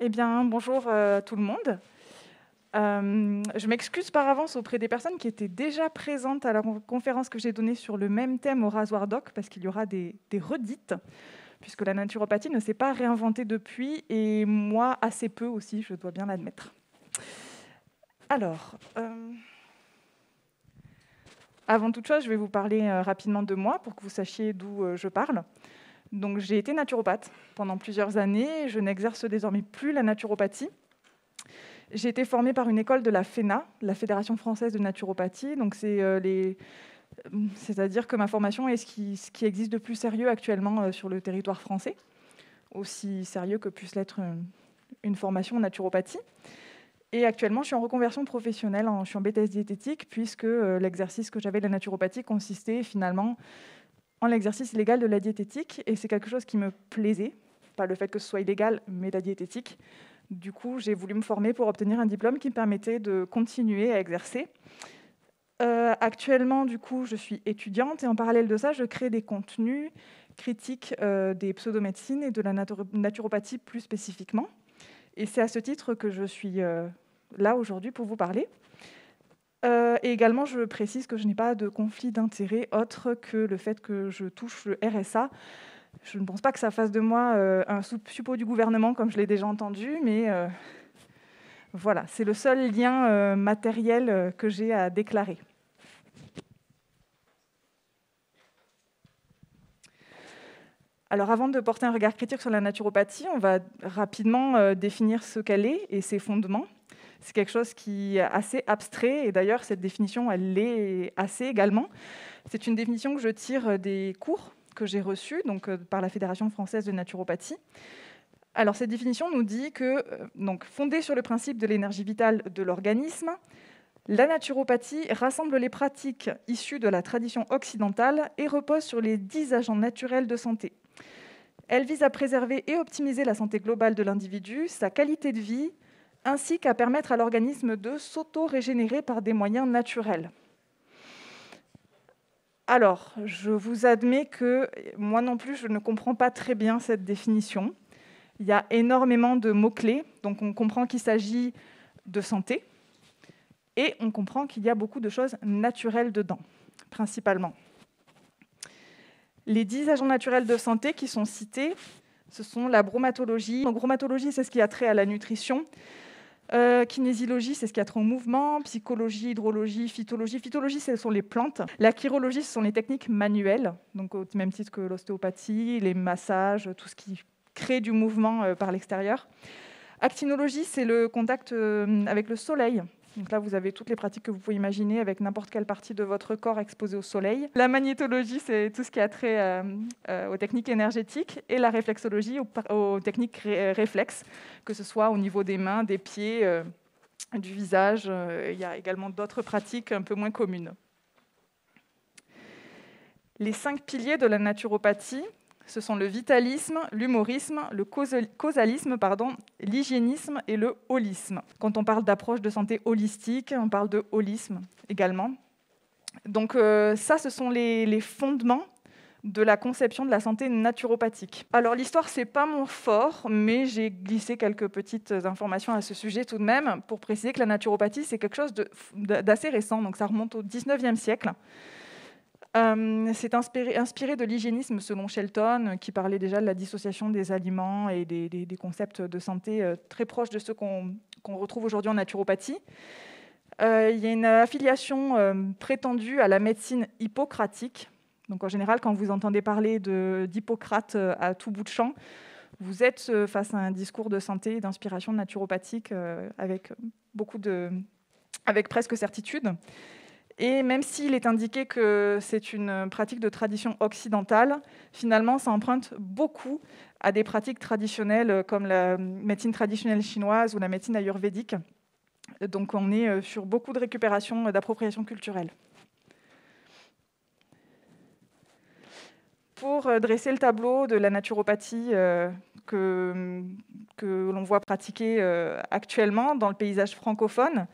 Eh bien, bonjour tout le monde. Je m'excuse par avance auprès des personnes qui étaient déjà présentes à la conférence que j'ai donnée sur le même thème au Rasoir Doc, parce qu'il y aura des redites, puisque la naturopathie ne s'est pas réinventée depuis, et moi assez peu aussi, je dois bien l'admettre. Alors, avant toute chose, je vais vous parler rapidement de moi, pour que vous sachiez d'où je parle. Donc, j'ai été naturopathe pendant plusieurs années, je n'exerce désormais plus la naturopathie. J'ai été formée par une école de la FENA, la Fédération française de naturopathie. Donc c'est-à-dire que ma formation est ce qui existe de plus sérieux actuellement sur le territoire français, aussi sérieux que puisse l'être une formation en naturopathie. Et actuellement, je suis en reconversion professionnelle, je suis en BTS diététique, puisque l'exercice que j'avais de la naturopathie consistait finalement en l'exercice illégal de la diététique. Et c'est quelque chose qui me plaisait, pas le fait que ce soit illégal, mais la diététique. Du coup, j'ai voulu me former pour obtenir un diplôme qui me permettait de continuer à exercer. Actuellement, du coup, je suis étudiante et en parallèle de ça, je crée des contenus critiques des pseudomédecines et de la naturopathie plus spécifiquement. Et c'est à ce titre que je suis là aujourd'hui pour vous parler. Et également, je précise que je n'ai pas de conflit d'intérêt autre que le fait que je touche le RSA. Je ne pense pas que ça fasse de moi un suppôt du gouvernement, comme je l'ai déjà entendu, mais voilà, c'est le seul lien matériel que j'ai à déclarer. Alors, avant de porter un regard critique sur la naturopathie, on va rapidement définir ce qu'elle est et ses fondements. C'est quelque chose qui est assez abstrait, et d'ailleurs, cette définition, elle l'est assez également. C'est une définition que je tire des cours que j'ai reçus par la Fédération française de naturopathie. Alors, cette définition nous dit que, fondée sur le principe de l'énergie vitale de l'organisme, la naturopathie rassemble les pratiques issues de la tradition occidentale et repose sur les 10 agents naturels de santé. Elle vise à préserver et optimiser la santé globale de l'individu, sa qualité de vie, ainsi qu'à permettre à l'organisme de s'auto-régénérer par des moyens naturels. Alors, je vous admets que moi non plus, je ne comprends pas très bien cette définition. Il y a énormément de mots-clés, donc on comprend qu'il s'agit de santé, et on comprend qu'il y a beaucoup de choses naturelles dedans, principalement. Les 10 agents naturels de santé qui sont cités, ce sont la bromatologie. Donc, bromatologie, c'est ce qui a trait à la nutrition. Kinésiologie, c'est ce qui a trait au mouvement. Psychologie, hydrologie, phytologie. Phytologie, ce sont les plantes. La chirologie, ce sont les techniques manuelles, donc au même titre que l'ostéopathie, les massages, tout ce qui crée du mouvement par l'extérieur. Actinologie, c'est le contact avec le soleil. Donc là, vous avez toutes les pratiques que vous pouvez imaginer avec n'importe quelle partie de votre corps exposée au soleil. La magnétologie, c'est tout ce qui a trait aux techniques énergétiques. Et la réflexologie, aux techniques réflexes, que ce soit au niveau des mains, des pieds, du visage. Il y a également d'autres pratiques un peu moins communes. Les 5 piliers de la naturopathie, ce sont le vitalisme, l'humorisme, le causalisme, l'hygiénisme et le holisme. Quand on parle d'approche de santé holistique, on parle de holisme également. Donc ça, ce sont les fondements de la conception de la santé naturopathique. Alors l'histoire, c'est pas mon fort, mais j'ai glissé quelques petites informations à ce sujet tout de même, pour préciser que la naturopathie, c'est quelque chose d'assez récent, donc ça remonte au 19e siècle. C'est inspiré de l'hygiénisme selon Shelton, qui parlait déjà de la dissociation des aliments et des concepts de santé très proches de ceux qu'on retrouve aujourd'hui en naturopathie. Il y a une affiliation prétendue à la médecine hippocratique. Donc en général, quand vous entendez parler d'Hippocrate à tout bout de champ, vous êtes face à un discours de santé et d'inspiration naturopathique avec presque certitude. Et même s'il est indiqué que c'est une pratique de tradition occidentale, finalement, ça emprunte beaucoup à des pratiques traditionnelles comme la médecine traditionnelle chinoise ou la médecine ayurvédique. Donc, on est sur beaucoup de récupération et d'appropriation culturelle. Pour dresser le tableau de la naturopathie que l'on voit pratiquer actuellement dans le paysage francophone,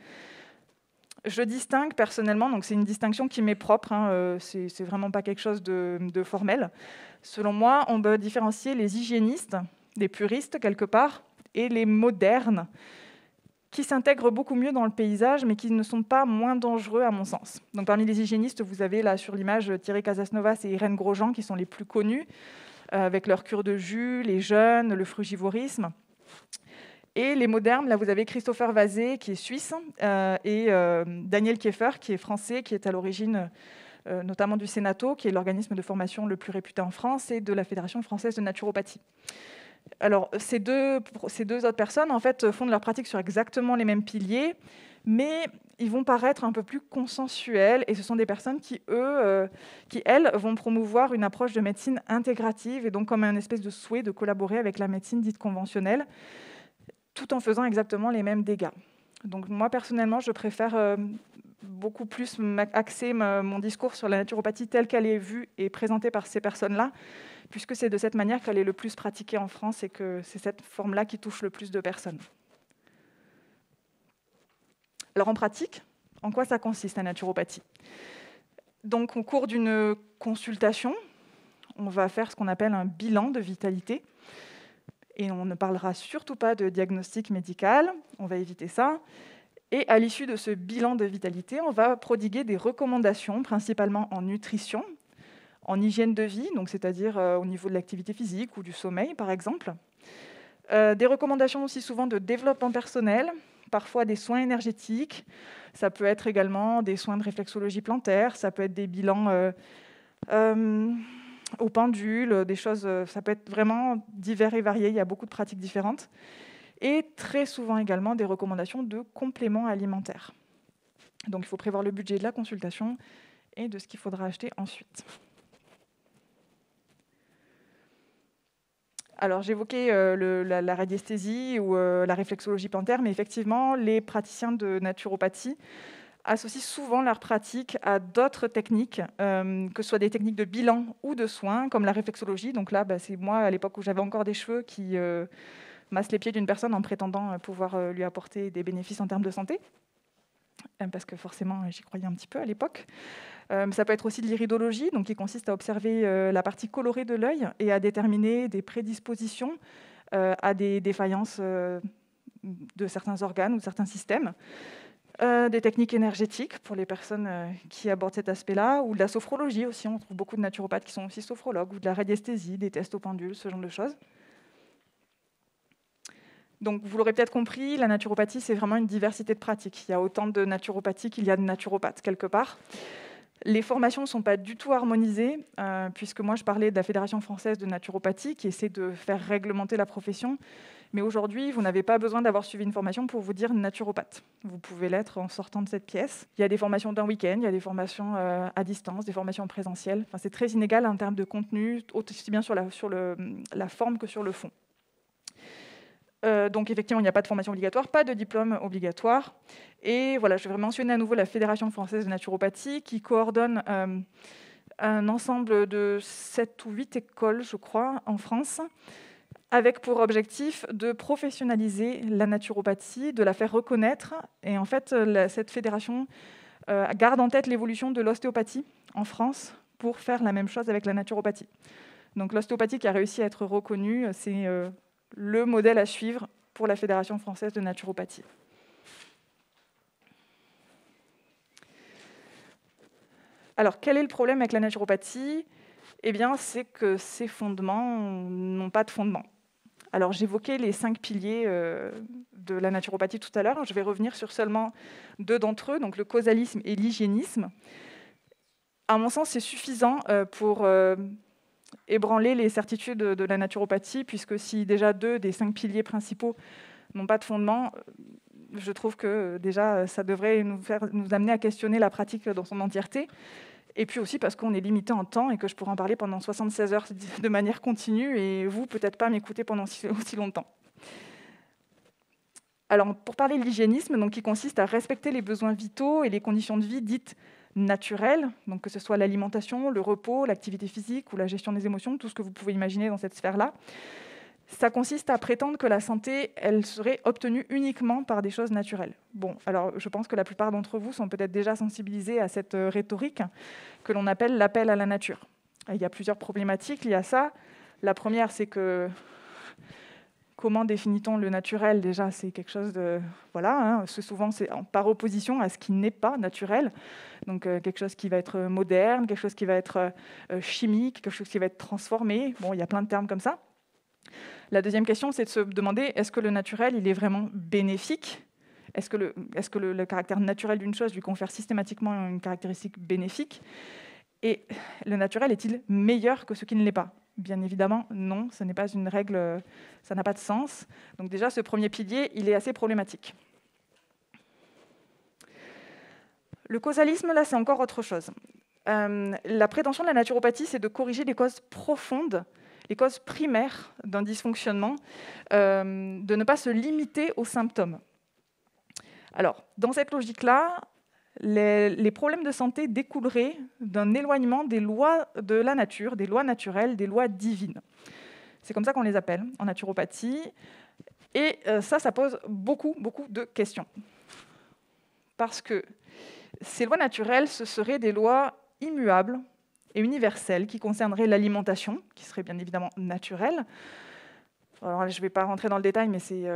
je distingue personnellement, donc c'est une distinction qui m'est propre, c'est vraiment pas quelque chose de formel. Selon moi, on peut différencier les hygiénistes, des puristes quelque part, et les modernes, qui s'intègrent beaucoup mieux dans le paysage, mais qui ne sont pas moins dangereux à mon sens. Donc parmi les hygiénistes, vous avez là sur l'image Thierry Casasnovas et Irène Grosjean qui sont les plus connus, avec leur cure de jus, les jeûnes, le frugivorisme. Et les modernes, là vous avez Christopher Vazé qui est suisse, et Daniel Kieffer qui est français, qui est à l'origine notamment du Sénato, qui est l'organisme de formation le plus réputé en France, et de la Fédération française de naturopathie. Alors, ces deux autres personnes, en fait, fondent leur pratique sur exactement les mêmes piliers, mais ils vont paraître un peu plus consensuels, et ce sont des personnes qui, elles, vont promouvoir une approche de médecine intégrative, et donc comme un espèce de souhait de collaborer avec la médecine dite conventionnelle, tout en faisant exactement les mêmes dégâts. Donc moi, personnellement, je préfère beaucoup plus axer mon discours sur la naturopathie telle qu'elle est vue et présentée par ces personnes-là, puisque c'est de cette manière qu'elle est le plus pratiquée en France et que c'est cette forme-là qui touche le plus de personnes. Alors en pratique, en quoi ça consiste la naturopathie ? Donc au cours d'une consultation, on va faire ce qu'on appelle un bilan de vitalité. Et on ne parlera surtout pas de diagnostic médical, on va éviter ça. Et à l'issue de ce bilan de vitalité, on va prodiguer des recommandations, principalement en nutrition, en hygiène de vie, donc c'est-à-dire au niveau de l'activité physique ou du sommeil, par exemple. Des recommandations aussi souvent de développement personnel, parfois des soins énergétiques. Ça peut être également des soins de réflexologie plantaire, ça peut être des bilans au pendule, des choses, ça peut être vraiment divers et varié, il y a beaucoup de pratiques différentes. Et très souvent également des recommandations de compléments alimentaires. Donc il faut prévoir le budget de la consultation et de ce qu'il faudra acheter ensuite. Alors j'évoquais la radiesthésie ou la réflexologie plantaire, mais effectivement, les praticiens de naturopathie associent souvent leur pratique à d'autres techniques, que ce soit des techniques de bilan ou de soins, comme la réflexologie. Donc là, c'est moi, à l'époque où j'avais encore des cheveux, qui masse les pieds d'une personne en prétendant pouvoir lui apporter des bénéfices en termes de santé, parce que forcément, j'y croyais un petit peu à l'époque. Ça peut être aussi de l'iridologie, donc qui consiste à observer la partie colorée de l'œil et à déterminer des prédispositions à des défaillances de certains organes ou de certains systèmes. Des techniques énergétiques pour les personnes qui abordent cet aspect-là, ou de la sophrologie aussi. On trouve beaucoup de naturopathes qui sont aussi sophrologues, ou de la radiesthésie, des tests au pendule, ce genre de choses. Donc, vous l'aurez peut-être compris, la naturopathie, c'est vraiment une diversité de pratiques. Il y a autant de naturopathie qu'il y a de naturopathes, quelque part. Les formations ne sont pas du tout harmonisées, puisque moi, je parlais de la Fédération française de naturopathie, qui essaie de faire réglementer la profession. Mais aujourd'hui, vous n'avez pas besoin d'avoir suivi une formation pour vous dire naturopathe. Vous pouvez l'être en sortant de cette pièce. Il y a des formations d'un week-end, il y a des formations à distance, des formations présentielles. Enfin, c'est très inégal en termes de contenu, aussi bien sur la forme que sur le fond. Donc effectivement, il n'y a pas de formation obligatoire, pas de diplôme obligatoire. Et voilà, je vais mentionner à nouveau la Fédération française de naturopathie qui coordonne un ensemble de 7 ou 8 écoles, je crois, en France, avec pour objectif de professionnaliser la naturopathie, de la faire reconnaître. Et en fait, cette fédération garde en tête l'évolution de l'ostéopathie en France pour faire la même chose avec la naturopathie. Donc l'ostéopathie qui a réussi à être reconnue, c'est le modèle à suivre pour la Fédération française de naturopathie. Alors, quel est le problème avec la naturopathie ? Eh bien, c'est que ses fondements n'ont pas de fondement. Alors, j'évoquais les 5 piliers de la naturopathie tout à l'heure. Je vais revenir sur seulement 2 d'entre eux, donc le causalisme et l'hygiénisme. À mon sens, c'est suffisant pour ébranler les certitudes de la naturopathie, puisque si déjà 2 des 5 piliers principaux n'ont pas de fondement, je trouve que déjà ça devrait nous amener à questionner la pratique dans son entièreté. Et puis aussi parce qu'on est limité en temps et que je pourrais en parler pendant 76 heures de manière continue et vous, peut-être pas m'écouter pendant aussi longtemps. Alors, pour parler de l'hygiénisme, donc, qui consiste à respecter les besoins vitaux et les conditions de vie dites naturelles, donc que ce soit l'alimentation, le repos, l'activité physique ou la gestion des émotions, tout ce que vous pouvez imaginer dans cette sphère-là, ça consiste à prétendre que la santé, elle serait obtenue uniquement par des choses naturelles. Bon, alors je pense que la plupart d'entre vous sont peut-être déjà sensibilisés à cette rhétorique que l'on appelle l'appel à la nature. Il y a plusieurs problématiques liées à ça. La première, c'est que Comment définit-on le naturel? Déjà, c'est quelque chose de... Voilà, hein, souvent, c'est par opposition à ce qui n'est pas naturel. Donc, quelque chose qui va être moderne, quelque chose qui va être chimique, quelque chose qui va être transformé. Bon, il y a plein de termes comme ça. La deuxième question, c'est de se demander, est-ce que le naturel, il est vraiment bénéfique? Est-ce que le caractère naturel d'une chose lui confère systématiquement une caractéristique bénéfique? Et le naturel est-il meilleur que ce qui ne l'est pas? Bien évidemment, non, ce n'est pas une règle, ça n'a pas de sens. Donc déjà, ce premier pilier, il est assez problématique. Le causalisme, là, c'est encore autre chose. La prétention de la naturopathie, c'est de corriger les causes profondes, les causes primaires d'un dysfonctionnement, de ne pas se limiter aux symptômes. Alors, dans cette logique-là, les problèmes de santé découleraient d'un éloignement des lois de la nature, des lois naturelles, des lois divines. C'est comme ça qu'on les appelle en naturopathie. Et ça pose beaucoup de questions. Parce que ces lois naturelles, ce seraient des lois immuables et universelles qui concerneraient l'alimentation, qui serait bien évidemment naturelle. Alors, je ne vais pas rentrer dans le détail, mais c'est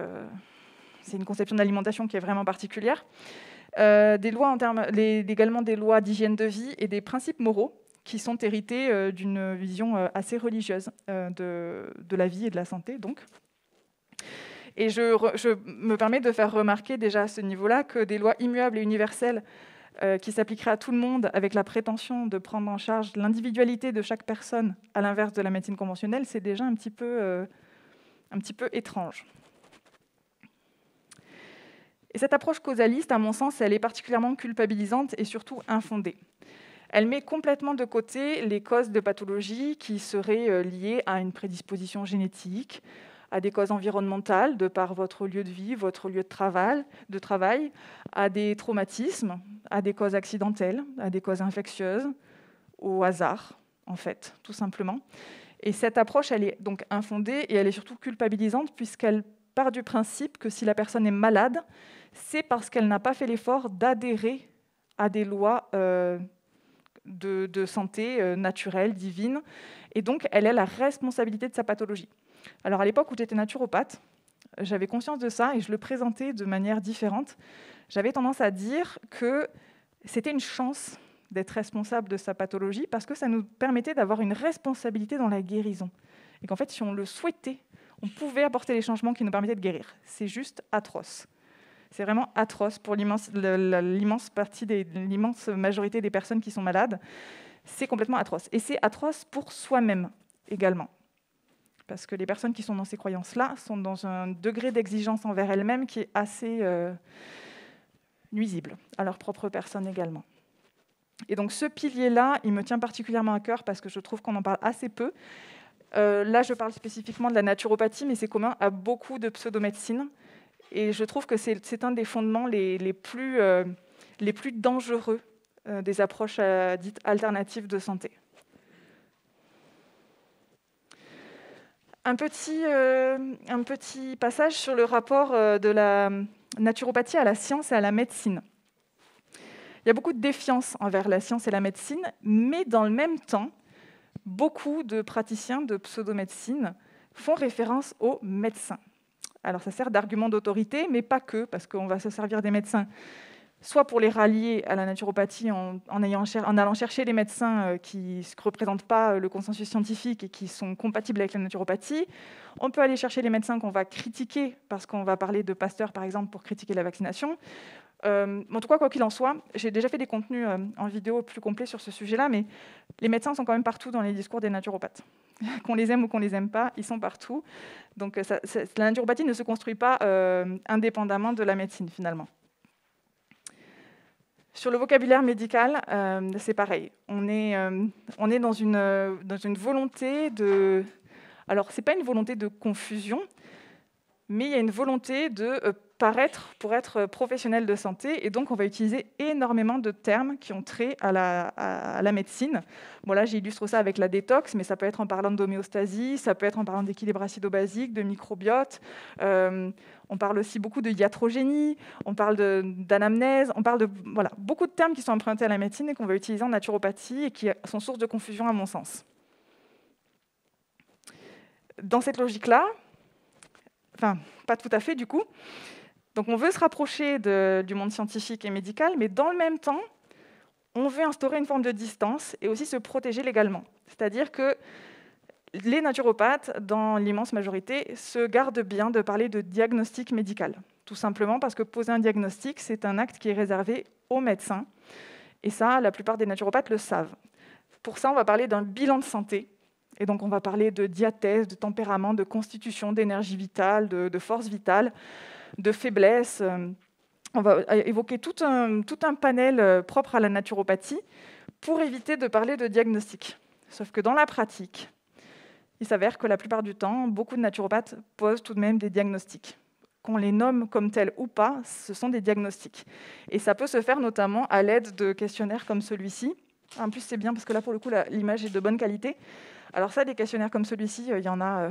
une conception d'alimentation qui est vraiment particulière. Des lois également des lois d'hygiène de vie et des principes moraux qui sont hérités d'une vision assez religieuse de la vie et de la santé. Donc. Et je me permets de faire remarquer déjà à ce niveau-là que des lois immuables et universelles qui s'appliqueraient à tout le monde avec la prétention de prendre en charge l'individualité de chaque personne, à l'inverse de la médecine conventionnelle, c'est déjà un petit peu étrange. Et cette approche causaliste, à mon sens, elle est particulièrement culpabilisante et surtout infondée. Elle met complètement de côté les causes de pathologie qui seraient liées à une prédisposition génétique, à des causes environnementales, de par votre lieu de vie, votre lieu de travail, à des traumatismes, à des causes accidentelles, à des causes infectieuses, au hasard, en fait, tout simplement. Et cette approche, elle est donc infondée et elle est surtout culpabilisante puisqu'elle part du principe que si la personne est malade, c'est parce qu'elle n'a pas fait l'effort d'adhérer à des lois de santé naturelle, divine, et donc elle a la responsabilité de sa pathologie. Alors à l'époque où j'étais naturopathe, j'avais conscience de ça et je le présentais de manière différente. J'avais tendance à dire que c'était une chance d'être responsable de sa pathologie parce que ça nous permettait d'avoir une responsabilité dans la guérison. Et qu'en fait, si on le souhaitait, on pouvait apporter les changements qui nous permettaient de guérir. C'est juste atroce. C'est vraiment atroce pour l'immense majorité des personnes qui sont malades. C'est complètement atroce. Et c'est atroce pour soi-même également. Parce que les personnes qui sont dans ces croyances-là sont dans un degré d'exigence envers elles-mêmes qui est assez nuisible à leur propre personne également. Et donc ce pilier-là, il me tient particulièrement à cœur parce que je trouve qu'on en parle assez peu. Là, je parle spécifiquement de la naturopathie, mais c'est commun à beaucoup de pseudomédecines. Et je trouve que c'est un des fondements les plus dangereux des approches dites alternatives de santé. Un petit passage sur le rapport de la naturopathie à la science et à la médecine. Il y a beaucoup de défiance envers la science et la médecine, mais dans le même temps, beaucoup de praticiens de pseudomédecine font référence aux médecins. Alors ça sert d'argument d'autorité, mais pas que, parce qu'on va se servir des médecins, soit pour les rallier à la naturopathie en allant chercher les médecins qui ne représentent pas le consensus scientifique et qui sont compatibles avec la naturopathie. On peut aller chercher les médecins qu'on va critiquer, parce qu'on va parler de Pasteur, par exemple, pour critiquer la vaccination. En tout cas, quoi qu'il en soit, j'ai déjà fait des contenus en vidéo plus complets sur ce sujet-là, mais les médecins sont quand même partout dans les discours des naturopathes. Qu'on les aime ou qu'on les aime pas, ils sont partout. Donc la naturopathie ne se construit pas indépendamment de la médecine, finalement. Sur le vocabulaire médical, c'est pareil. On est dans une volonté de... Alors, ce n'est pas une volonté de confusion, mais il y a une volonté de paraître pour être professionnel de santé, et donc on va utiliser énormément de termes qui ont trait à la médecine. Bon, là, j'illustre ça avec la détox, mais ça peut être en parlant d'homéostasie, ça peut être en parlant d'équilibre acido-basique, de microbiote. On parle aussi beaucoup de iatrogénie, on parle d'anamnèse, on parle de beaucoup de termes qui sont empruntés à la médecine et qu'on va utiliser en naturopathie et qui sont source de confusion à mon sens. Dans cette logique-là, enfin, pas tout à fait du coup. Donc on veut se rapprocher du monde scientifique et médical, mais dans le même temps, on veut instaurer une forme de distance et aussi se protéger légalement. C'est-à-dire que les naturopathes, dans l'immense majorité, se gardent bien de parler de diagnostic médical. Tout simplement parce que poser un diagnostic, c'est un acte qui est réservé aux médecins. Et ça, la plupart des naturopathes le savent. Pour ça, on va parler d'un bilan de santé. Et donc, on va parler de diathèse, de tempérament, de constitution, d'énergie vitale, de force vitale, de faiblesse. On va évoquer tout un panel propre à la naturopathie pour éviter de parler de diagnostic. Sauf que dans la pratique, il s'avère que la plupart du temps, beaucoup de naturopathes posent tout de même des diagnostics. Qu'on les nomme comme tels ou pas, ce sont des diagnostics. Et ça peut se faire notamment à l'aide de questionnaires comme celui-ci. En plus, c'est bien parce que là, pour le coup, l'image est de bonne qualité. Alors ça, des questionnaires comme celui-ci, il y en a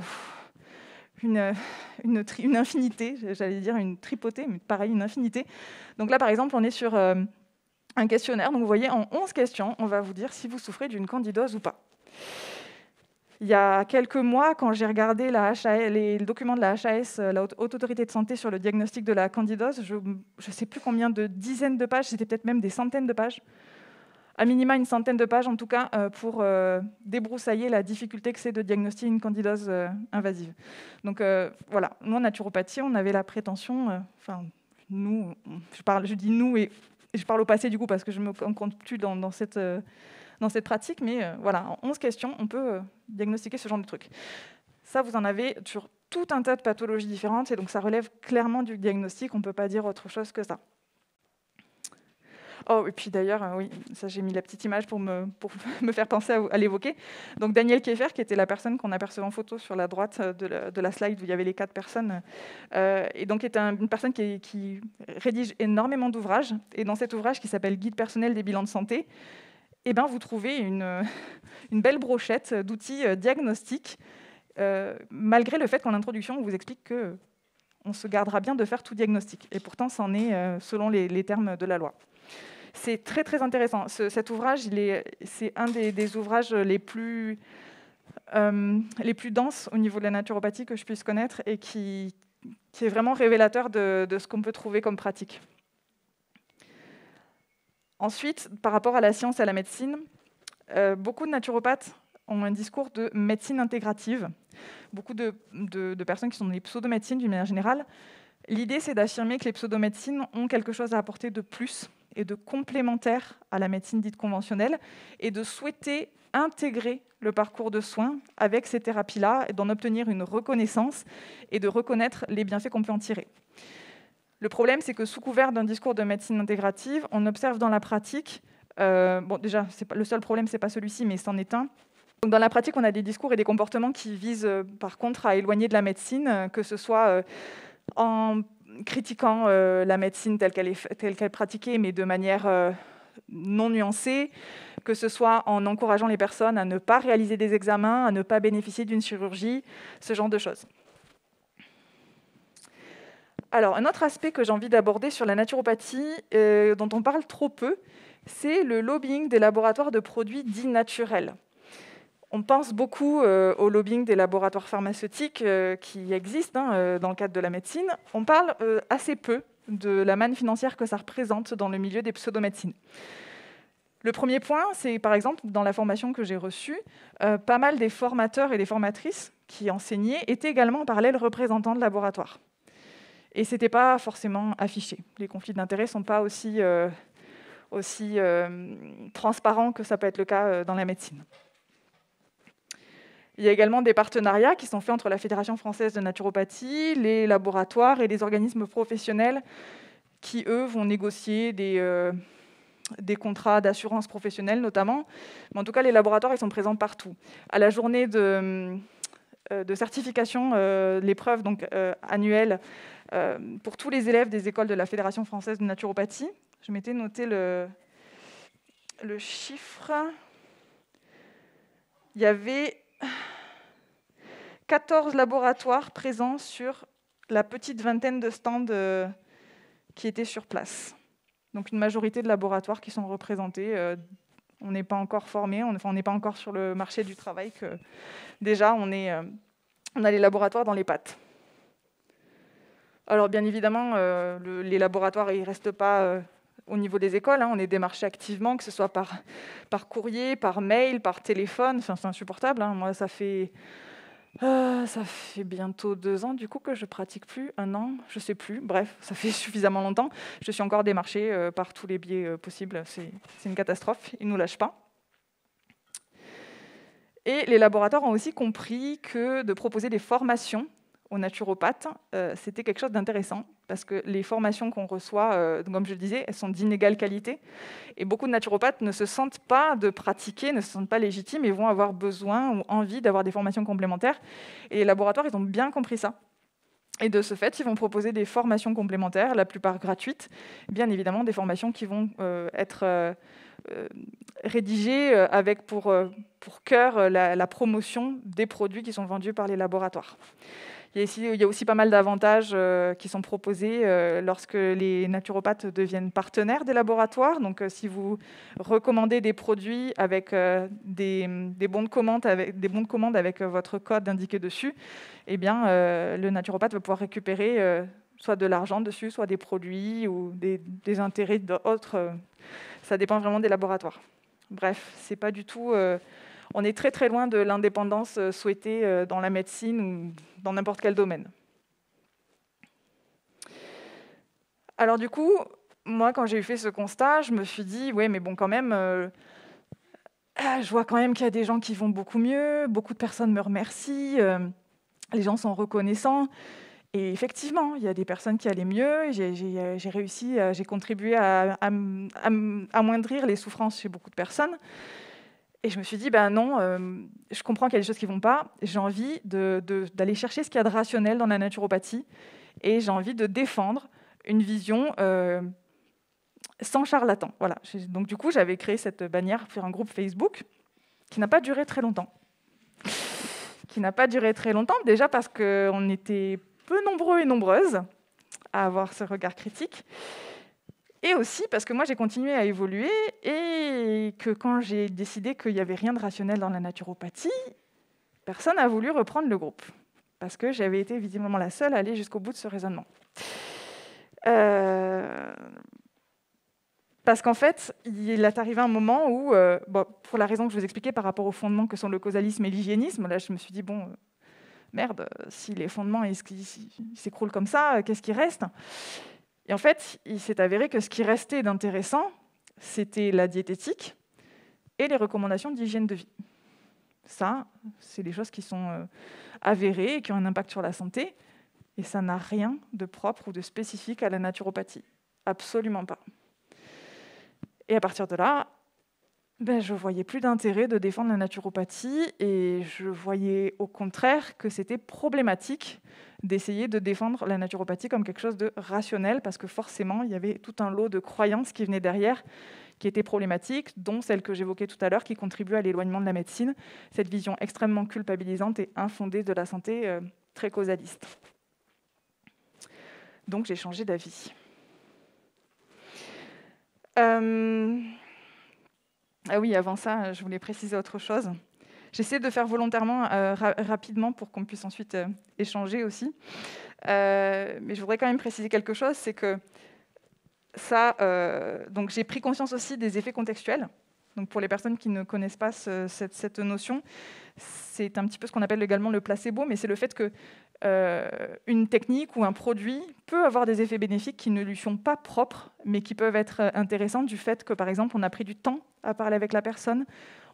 une infinité, j'allais dire une tripotée, mais pareil, une infinité. Donc là, par exemple, on est sur un questionnaire. Donc vous voyez, en 11 questions, on va vous dire si vous souffrez d'une candidose ou pas. Il y a quelques mois, quand j'ai regardé les documents de la HAS, la Haute Autorité de Santé, sur le diagnostic de la candidose, je ne sais plus combien de dizaines de pages, c'était peut-être même des centaines de pages, à minima une centaine de pages en tout cas, pour débroussailler la difficulté que c'est de diagnostiquer une candidose invasive. Donc voilà, nous en naturopathie, on avait la prétention, nous, je dis nous et je parle au passé du coup parce que je ne me compte plus dans cette pratique, mais voilà, en 11 questions, on peut diagnostiquer ce genre de truc. Ça, vous en avez sur tout un tas de pathologies différentes, et donc ça relève clairement du diagnostic, on ne peut pas dire autre chose que ça. Oh, et puis d'ailleurs, oui, ça j'ai mis la petite image pour me faire penser à l'évoquer. Donc Daniel Kieffer, qui était la personne qu'on apercevait en photo sur la droite de la slide où il y avait les 4 personnes, et donc est une personne qui rédige énormément d'ouvrages, et dans cet ouvrage qui s'appelle « Guide personnel des bilans de santé », eh ben, vous trouvez une belle brochette d'outils diagnostiques, malgré le fait qu'en introduction, on vous explique qu'on se gardera bien de faire tout diagnostic. Et pourtant, c'en est selon les termes de la loi. C'est très, très intéressant. Cet ouvrage, c'est un des ouvrages les plus denses au niveau de la naturopathie que je puisse connaître et qui est vraiment révélateur de ce qu'on peut trouver comme pratique. Ensuite, par rapport à la science et à la médecine, beaucoup de naturopathes ont un discours de médecine intégrative. Beaucoup de personnes qui sont dans les pseudomédecines d'une manière générale. L'idée, c'est d'affirmer que les pseudomédecines ont quelque chose à apporter de plus et de complémentaire à la médecine dite conventionnelle, et de souhaiter intégrer le parcours de soins avec ces thérapies-là, et d'en obtenir une reconnaissance et de reconnaître les bienfaits qu'on peut en tirer. Le problème, c'est que sous couvert d'un discours de médecine intégrative, on observe dans la pratique, déjà, le seul problème, ce n'est pas celui-ci, mais c'en est un. Donc, dans la pratique, on a des discours et des comportements qui visent, par contre, à éloigner de la médecine, que ce soit en critiquant la médecine telle qu'elle est pratiquée, mais de manière non nuancée, que ce soit en encourageant les personnes à ne pas réaliser des examens, à ne pas bénéficier d'une chirurgie, ce genre de choses. Alors, un autre aspect que j'ai envie d'aborder sur la naturopathie, dont on parle trop peu, c'est le lobbying des laboratoires de produits dits naturels. On pense beaucoup au lobbying des laboratoires pharmaceutiques qui existent dans le cadre de la médecine. On parle assez peu de la manne financière que ça représente dans le milieu des pseudomédecines. Le premier point, c'est par exemple, dans la formation que j'ai reçue, pas mal des formateurs et des formatrices qui enseignaient étaient également en parallèle représentants de laboratoires. Et ce n'était pas forcément affiché. Les conflits d'intérêts ne sont pas aussi transparents que ça peut être le cas dans la médecine. Il y a également des partenariats qui sont faits entre la Fédération française de naturopathie, les laboratoires et les organismes professionnels qui, eux, vont négocier des contrats d'assurance professionnelle notamment. Mais en tout cas, les laboratoires, ils sont présents partout. À la journée de certification, l'épreuve annuelle pour tous les élèves des écoles de la Fédération française de naturopathie, je m'étais noté le chiffre. Il y avait 14 laboratoires présents sur la petite vingtaine de stands qui étaient sur place. Donc une majorité de laboratoires qui sont représentés. On n'est pas encore formés, on n'est pas encore sur le marché du travail, que déjà on a les laboratoires dans les pattes. Alors bien évidemment, les laboratoires, ils ne restent pas au niveau des écoles. On est démarché activement, que ce soit par courrier, par mail, par téléphone. Enfin, c'est insupportable. Moi, ça fait bientôt 2 ans du coup que je pratique plus, 1 an, je sais plus. Bref, ça fait suffisamment longtemps. Je suis encore démarchée par tous les biais possibles. C'est une catastrophe. Ils nous lâchent pas. Et les laboratoires ont aussi compris que de proposer des formations aux naturopathes, c'était quelque chose d'intéressant, parce que les formations qu'on reçoit, comme je le disais, elles sont d'inégale qualité. Et beaucoup de naturopathes ne se sentent pas de pratiquer, ne se sentent pas légitimes et vont avoir besoin ou envie d'avoir des formations complémentaires. Et les laboratoires, ils ont bien compris ça. Et de ce fait, ils vont proposer des formations complémentaires, la plupart gratuites. Bien évidemment, des formations qui vont être rédigées avec pour cœur la promotion des produits qui sont vendus par les laboratoires. Il y a aussi pas mal d'avantages qui sont proposés lorsque les naturopathes deviennent partenaires des laboratoires. Donc, si vous recommandez des produits avec des bons de commande avec votre code indiqué dessus, eh bien, le naturopathe va pouvoir récupérer soit de l'argent dessus, soit des produits ou des intérêts d'autres. Ça dépend vraiment des laboratoires. Bref, c'est pas du tout... on est très très loin de l'indépendance souhaitée dans la médecine ou dans n'importe quel domaine. Alors du coup, moi quand j'ai fait ce constat, je me suis dit, ouais mais bon quand même, je vois quand même qu'il y a des gens qui vont beaucoup mieux, beaucoup de personnes me remercient, les gens sont reconnaissants. Et effectivement, il y a des personnes qui allaient mieux, j'ai réussi, j'ai contribué à amoindrir les souffrances chez beaucoup de personnes. Et je me suis dit, ben non, je comprends qu'il y a des choses qui ne vont pas. J'ai envie d'aller chercher ce qu'il y a de rationnel dans la naturopathie. Et j'ai envie de défendre une vision sans charlatan. Voilà. Donc du coup, j'avais créé cette bannière sur un groupe Facebook qui n'a pas duré très longtemps. Déjà parce qu'on était peu nombreux et nombreuses à avoir ce regard critique. Et aussi parce que moi, j'ai continué à évoluer et que quand j'ai décidé qu'il n'y avait rien de rationnel dans la naturopathie, personne n'a voulu reprendre le groupe. Parce que j'avais été visiblement la seule à aller jusqu'au bout de ce raisonnement. Parce qu'en fait, il est arrivé un moment où, pour la raison que je vous expliquais par rapport aux fondements que sont le causalisme et l'hygiénisme, là, je me suis dit, bon, merde, si les fondements ils s'écroulent comme ça, qu'est-ce qui reste ? Et en fait, il s'est avéré que ce qui restait d'intéressant, c'était la diététique et les recommandations d'hygiène de vie. Ça, c'est des choses qui sont avérées et qui ont un impact sur la santé. Et ça n'a rien de propre ou de spécifique à la naturopathie. Absolument pas. Et à partir de là, je ne voyais plus d'intérêt de défendre la naturopathie et je voyais au contraire que c'était problématique d'essayer de défendre la naturopathie comme quelque chose de rationnel parce que forcément, il y avait tout un lot de croyances qui venaient derrière, qui étaient problématiques, dont celle que j'évoquais tout à l'heure, qui contribuait à l'éloignement de la médecine, cette vision extrêmement culpabilisante et infondée de la santé, très causaliste. Donc j'ai changé d'avis. Ah oui, avant ça, je voulais préciser autre chose. J'essaie de faire volontairement rapidement pour qu'on puisse ensuite échanger aussi. Mais je voudrais quand même préciser quelque chose, c'est que ça, donc j'ai pris conscience aussi des effets contextuels. Donc pour les personnes qui ne connaissent pas cette notion, c'est un petit peu ce qu'on appelle également le placebo, mais c'est le fait que une technique ou un produit peut avoir des effets bénéfiques qui ne lui sont pas propres, mais qui peuvent être intéressants du fait que, par exemple, on a pris du temps à parler avec la personne,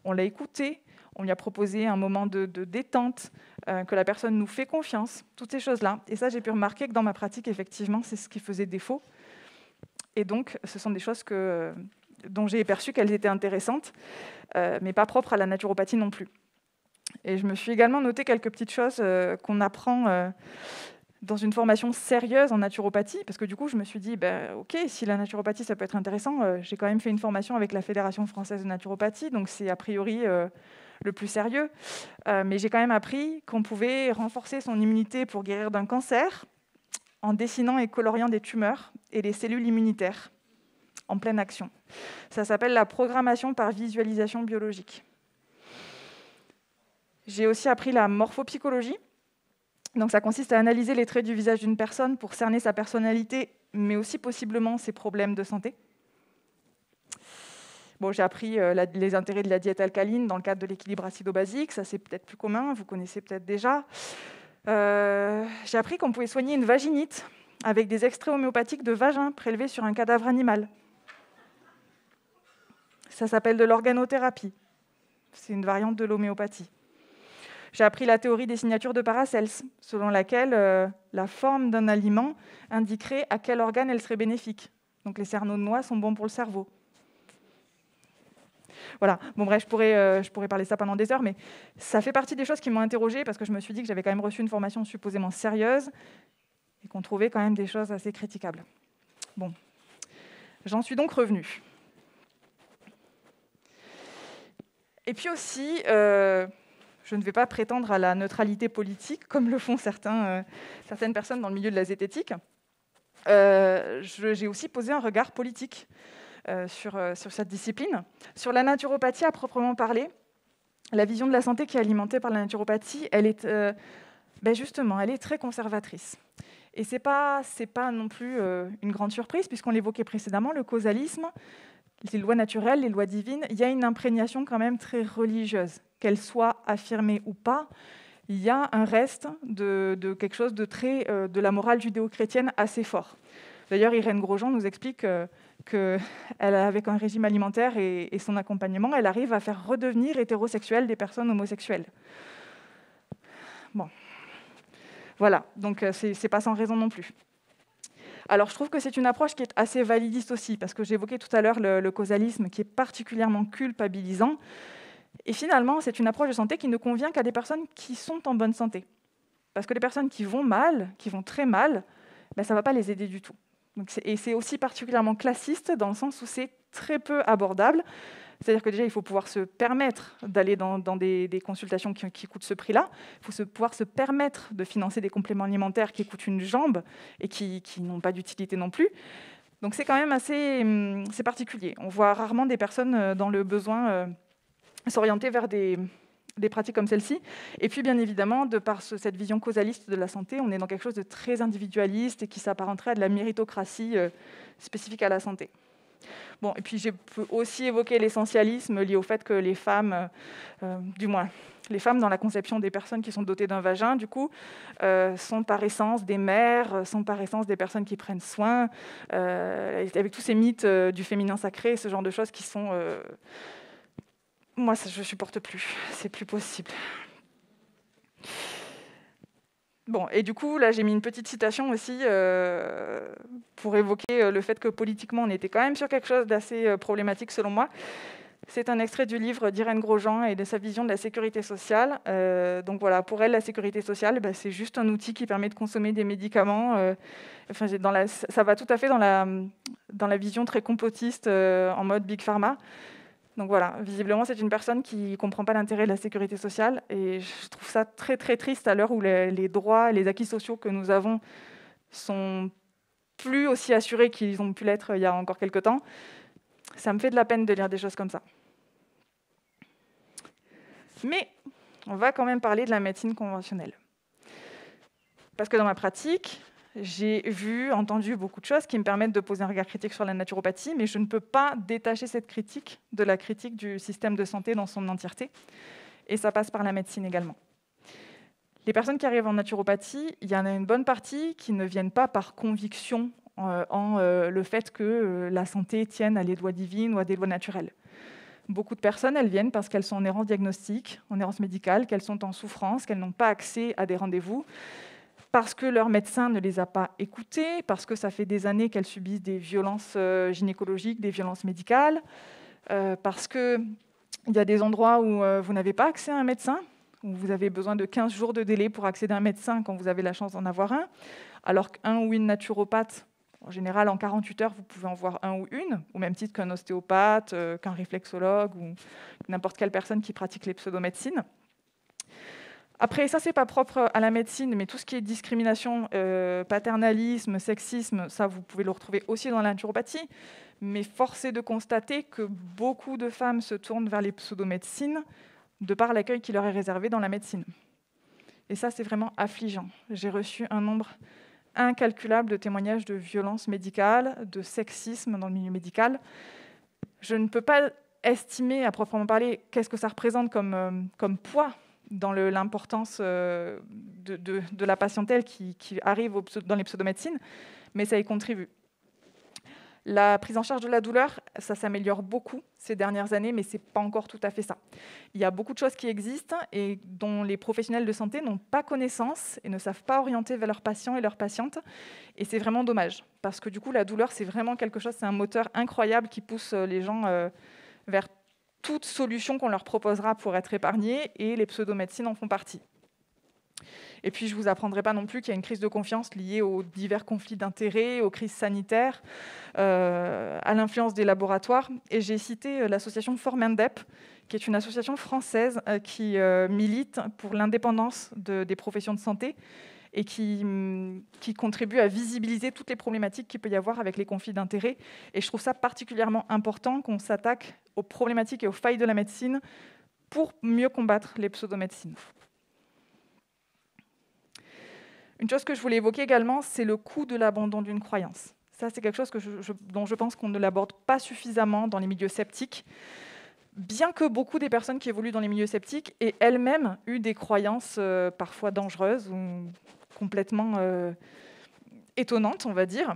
on l'a écouté, on lui a proposé un moment de détente, que la personne nous fait confiance, toutes ces choses-là. Et ça, j'ai pu remarquer que dans ma pratique, effectivement, c'est ce qui faisait défaut. Et donc, ce sont des choses dont j'ai perçu qu'elles étaient intéressantes, mais pas propres à la naturopathie non plus. Et je me suis également noté quelques petites choses qu'on apprend dans une formation sérieuse en naturopathie, parce que du coup, je me suis dit, ok, si la naturopathie, ça peut être intéressant, j'ai quand même fait une formation avec la Fédération française de naturopathie, donc c'est a priori le plus sérieux. Mais j'ai quand même appris qu'on pouvait renforcer son immunité pour guérir d'un cancer en dessinant et coloriant des tumeurs et les cellules immunitaires en pleine action. Ça s'appelle la programmation par visualisation biologique. J'ai aussi appris la morphopsychologie, Donc ça consiste à analyser les traits du visage d'une personne pour cerner sa personnalité, mais aussi possiblement ses problèmes de santé. Bon, j'ai appris les intérêts de la diète alcaline dans le cadre de l'équilibre acido-basique, ça c'est peut-être plus commun, vous connaissez peut-être déjà. J'ai appris qu'on pouvait soigner une vaginite avec des extraits homéopathiques de vagin prélevés sur un cadavre animal. Ça s'appelle de l'organothérapie. C'est une variante de l'homéopathie. J'ai appris la théorie des signatures de Paracels, selon laquelle la forme d'un aliment indiquerait à quel organe elle serait bénéfique. Donc les cerneaux de noix sont bons pour le cerveau. Voilà, bon bref, je pourrais parler ça pendant des heures, mais ça fait partie des choses qui m'ont interrogée parce que je me suis dit que j'avais quand même reçu une formation supposément sérieuse et qu'on trouvait quand même des choses assez critiquables. Bon, j'en suis donc revenue. Et puis aussi, je ne vais pas prétendre à la neutralité politique, comme le font certaines personnes dans le milieu de la zététique. J'ai aussi posé un regard politique sur cette discipline. Sur la naturopathie à proprement parler, la vision de la santé qui est alimentée par la naturopathie, elle est justement, elle est très conservatrice. Et c'est pas non plus une grande surprise, puisqu'on l'évoquait précédemment, le causalisme, les lois naturelles, les lois divines, il y a une imprégnation quand même très religieuse. Qu'elle soit affirmée ou pas, il y a un reste de quelque chose de très de la morale judéo-chrétienne assez fort. D'ailleurs, Irène Grosjean nous explique qu'elle, avec un régime alimentaire et son accompagnement, elle arrive à faire redevenir hétérosexuelles des personnes homosexuelles. Bon, voilà, donc c'est pas sans raison non plus. Alors, je trouve que c'est une approche qui est assez validiste aussi, parce que j'évoquais tout à l'heure le causalisme qui est particulièrement culpabilisant. Et finalement, c'est une approche de santé qui ne convient qu'à des personnes qui sont en bonne santé. Parce que les personnes qui vont mal, qui vont très mal, ça ne va pas les aider du tout. Donc c'est aussi particulièrement classiste dans le sens où c'est très peu abordable. C'est-à-dire que déjà, il faut pouvoir se permettre d'aller dans des consultations qui coûtent ce prix-là. Il faut pouvoir se permettre de financer des compléments alimentaires qui coûtent une jambe et qui n'ont pas d'utilité non plus. Donc c'est quand même c'est particulier. On voit rarement des personnes dans le besoin s'orienter vers des pratiques comme celle-ci. Et puis, bien évidemment, de par cette vision causaliste de la santé, on est dans quelque chose de très individualiste et qui s'apparenterait à de la méritocratie spécifique à la santé. Bon, et puis, je peux aussi évoquer l'essentialisme lié au fait que les femmes, du moins les femmes dans la conception des personnes qui sont dotées d'un vagin, du coup, sont par essence des mères, sont par essence des personnes qui prennent soin, avec tous ces mythes du féminin sacré, ce genre de choses qui sont... Moi, je ne supporte plus. C'est plus possible. Bon, et du coup, là, j'ai mis une petite citation aussi pour évoquer le fait que politiquement, on était quand même sur quelque chose d'assez problématique, selon moi. C'est un extrait du livre d'Irène Grosjean et de sa vision de la sécurité sociale. Donc voilà, pour elle, la sécurité sociale, c'est juste un outil qui permet de consommer des médicaments. Ça va tout à fait dans la vision très complotiste en mode Big Pharma. Donc voilà, visiblement, c'est une personne qui ne comprend pas l'intérêt de la sécurité sociale. Et je trouve ça très, très triste à l'heure où les droits, les acquis sociaux que nous avons sont plus aussi assurés qu'ils ont pu l'être il y a encore quelques temps. Ça me fait de la peine de lire des choses comme ça. Mais on va quand même parler de la médecine conventionnelle. Parce que dans ma pratique, j'ai vu, entendu beaucoup de choses qui me permettent de poser un regard critique sur la naturopathie, mais je ne peux pas détacher cette critique de la critique du système de santé dans son entièreté. Et ça passe par la médecine également. Les personnes qui arrivent en naturopathie, il y en a une bonne partie qui ne viennent pas par conviction en le fait que la santé tienne à des lois divines ou à des lois naturelles. Beaucoup de personnes, elles viennent parce qu'elles sont en errance diagnostique, en errance médicale, qu'elles sont en souffrance, qu'elles n'ont pas accès à des rendez-vous, parce que leur médecin ne les a pas écoutées, parce que ça fait des années qu'elles subissent des violences gynécologiques, des violences médicales, parce qu'il y a des endroits où vous n'avez pas accès à un médecin, où vous avez besoin de 15 jours de délai pour accéder à un médecin quand vous avez la chance d'en avoir un, alors qu'un ou une naturopathe, en général, en 48 heures, vous pouvez en voir un ou une, au même titre qu'un ostéopathe, qu'un réflexologue ou n'importe quelle personne qui pratique les pseudomédecines. Après, ça, c'est pas propre à la médecine, mais tout ce qui est discrimination, paternalisme, sexisme, ça, vous pouvez le retrouver aussi dans la naturopathie. Mais force est de constater que beaucoup de femmes se tournent vers les pseudomédecines de par l'accueil qui leur est réservé dans la médecine. Et ça, c'est vraiment affligeant. J'ai reçu un nombre incalculable de témoignages de violences médicales, de sexisme dans le milieu médical. Je ne peux pas estimer, à proprement parler, qu'est-ce que ça représente comme poids dans l'importance de la patientèle qui arrive dans les pseudomédecines, mais ça y contribue. La prise en charge de la douleur, ça s'améliore beaucoup ces dernières années, mais ce n'est pas encore tout à fait ça. Il y a beaucoup de choses qui existent et dont les professionnels de santé n'ont pas connaissance et ne savent pas orienter vers leurs patients et leurs patientes. Et c'est vraiment dommage, parce que du coup, la douleur, c'est vraiment quelque chose, c'est un moteur incroyable qui pousse les gens vers toute solution qu'on leur proposera pour être épargnés, et les pseudomédecines en font partie. Et puis, je ne vous apprendrai pas non plus qu'il y a une crise de confiance liée aux divers conflits d'intérêts, aux crises sanitaires, à l'influence des laboratoires. Et j'ai cité l'association Formendep, qui est une association française qui milite pour l'indépendance des professions de santé et qui contribue à visibiliser toutes les problématiques qu'il peut y avoir avec les conflits d'intérêts. Et je trouve ça particulièrement important qu'on s'attaque aux problématiques et aux failles de la médecine pour mieux combattre les pseudomédecines. Une chose que je voulais évoquer également, c'est le coût de l'abandon d'une croyance. Ça, c'est quelque chose dont je pense qu'on ne l'aborde pas suffisamment dans les milieux sceptiques, bien que beaucoup des personnes qui évoluent dans les milieux sceptiques aient elles-mêmes eu des croyances parfois dangereuses ou complètement étonnantes, on va dire.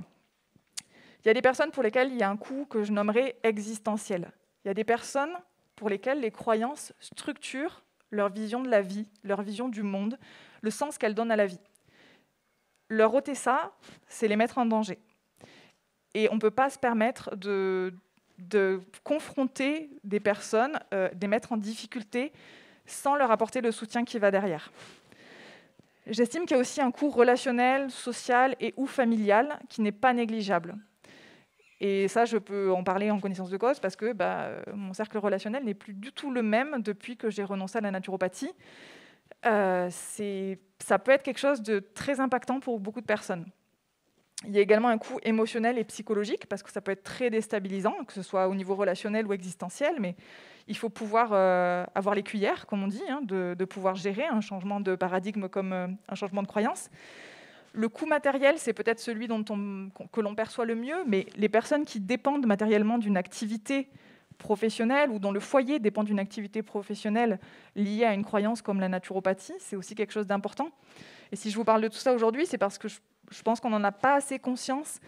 Il y a des personnes pour lesquelles il y a un coût que je nommerais existentiel. Il y a des personnes pour lesquelles les croyances structurent leur vision de la vie, leur vision du monde, le sens qu'elles donnent à la vie. Leur ôter ça, c'est les mettre en danger. Et on ne peut pas se permettre de confronter des personnes, de les mettre en difficulté sans leur apporter le soutien qui va derrière. J'estime qu'il y a aussi un coût relationnel, social et ou familial qui n'est pas négligeable. Et ça, je peux en parler en connaissance de cause parce que mon cercle relationnel n'est plus du tout le même depuis que j'ai renoncé à la naturopathie. Ça peut être quelque chose de très impactant pour beaucoup de personnes. Il y a également un coût émotionnel et psychologique, parce que ça peut être très déstabilisant, que ce soit au niveau relationnel ou existentiel, mais il faut pouvoir avoir les cuillères, comme on dit, de pouvoir gérer un changement de paradigme comme un changement de croyance. Le coût matériel, c'est peut-être celui que l'on perçoit le mieux, mais les personnes qui dépendent matériellement d'une activité professionnelle ou dont le foyer dépend d'une activité professionnelle liée à une croyance comme la naturopathie, c'est aussi quelque chose d'important. Et si je vous parle de tout ça aujourd'hui, c'est parce que je pense qu'on n'en a pas assez conscience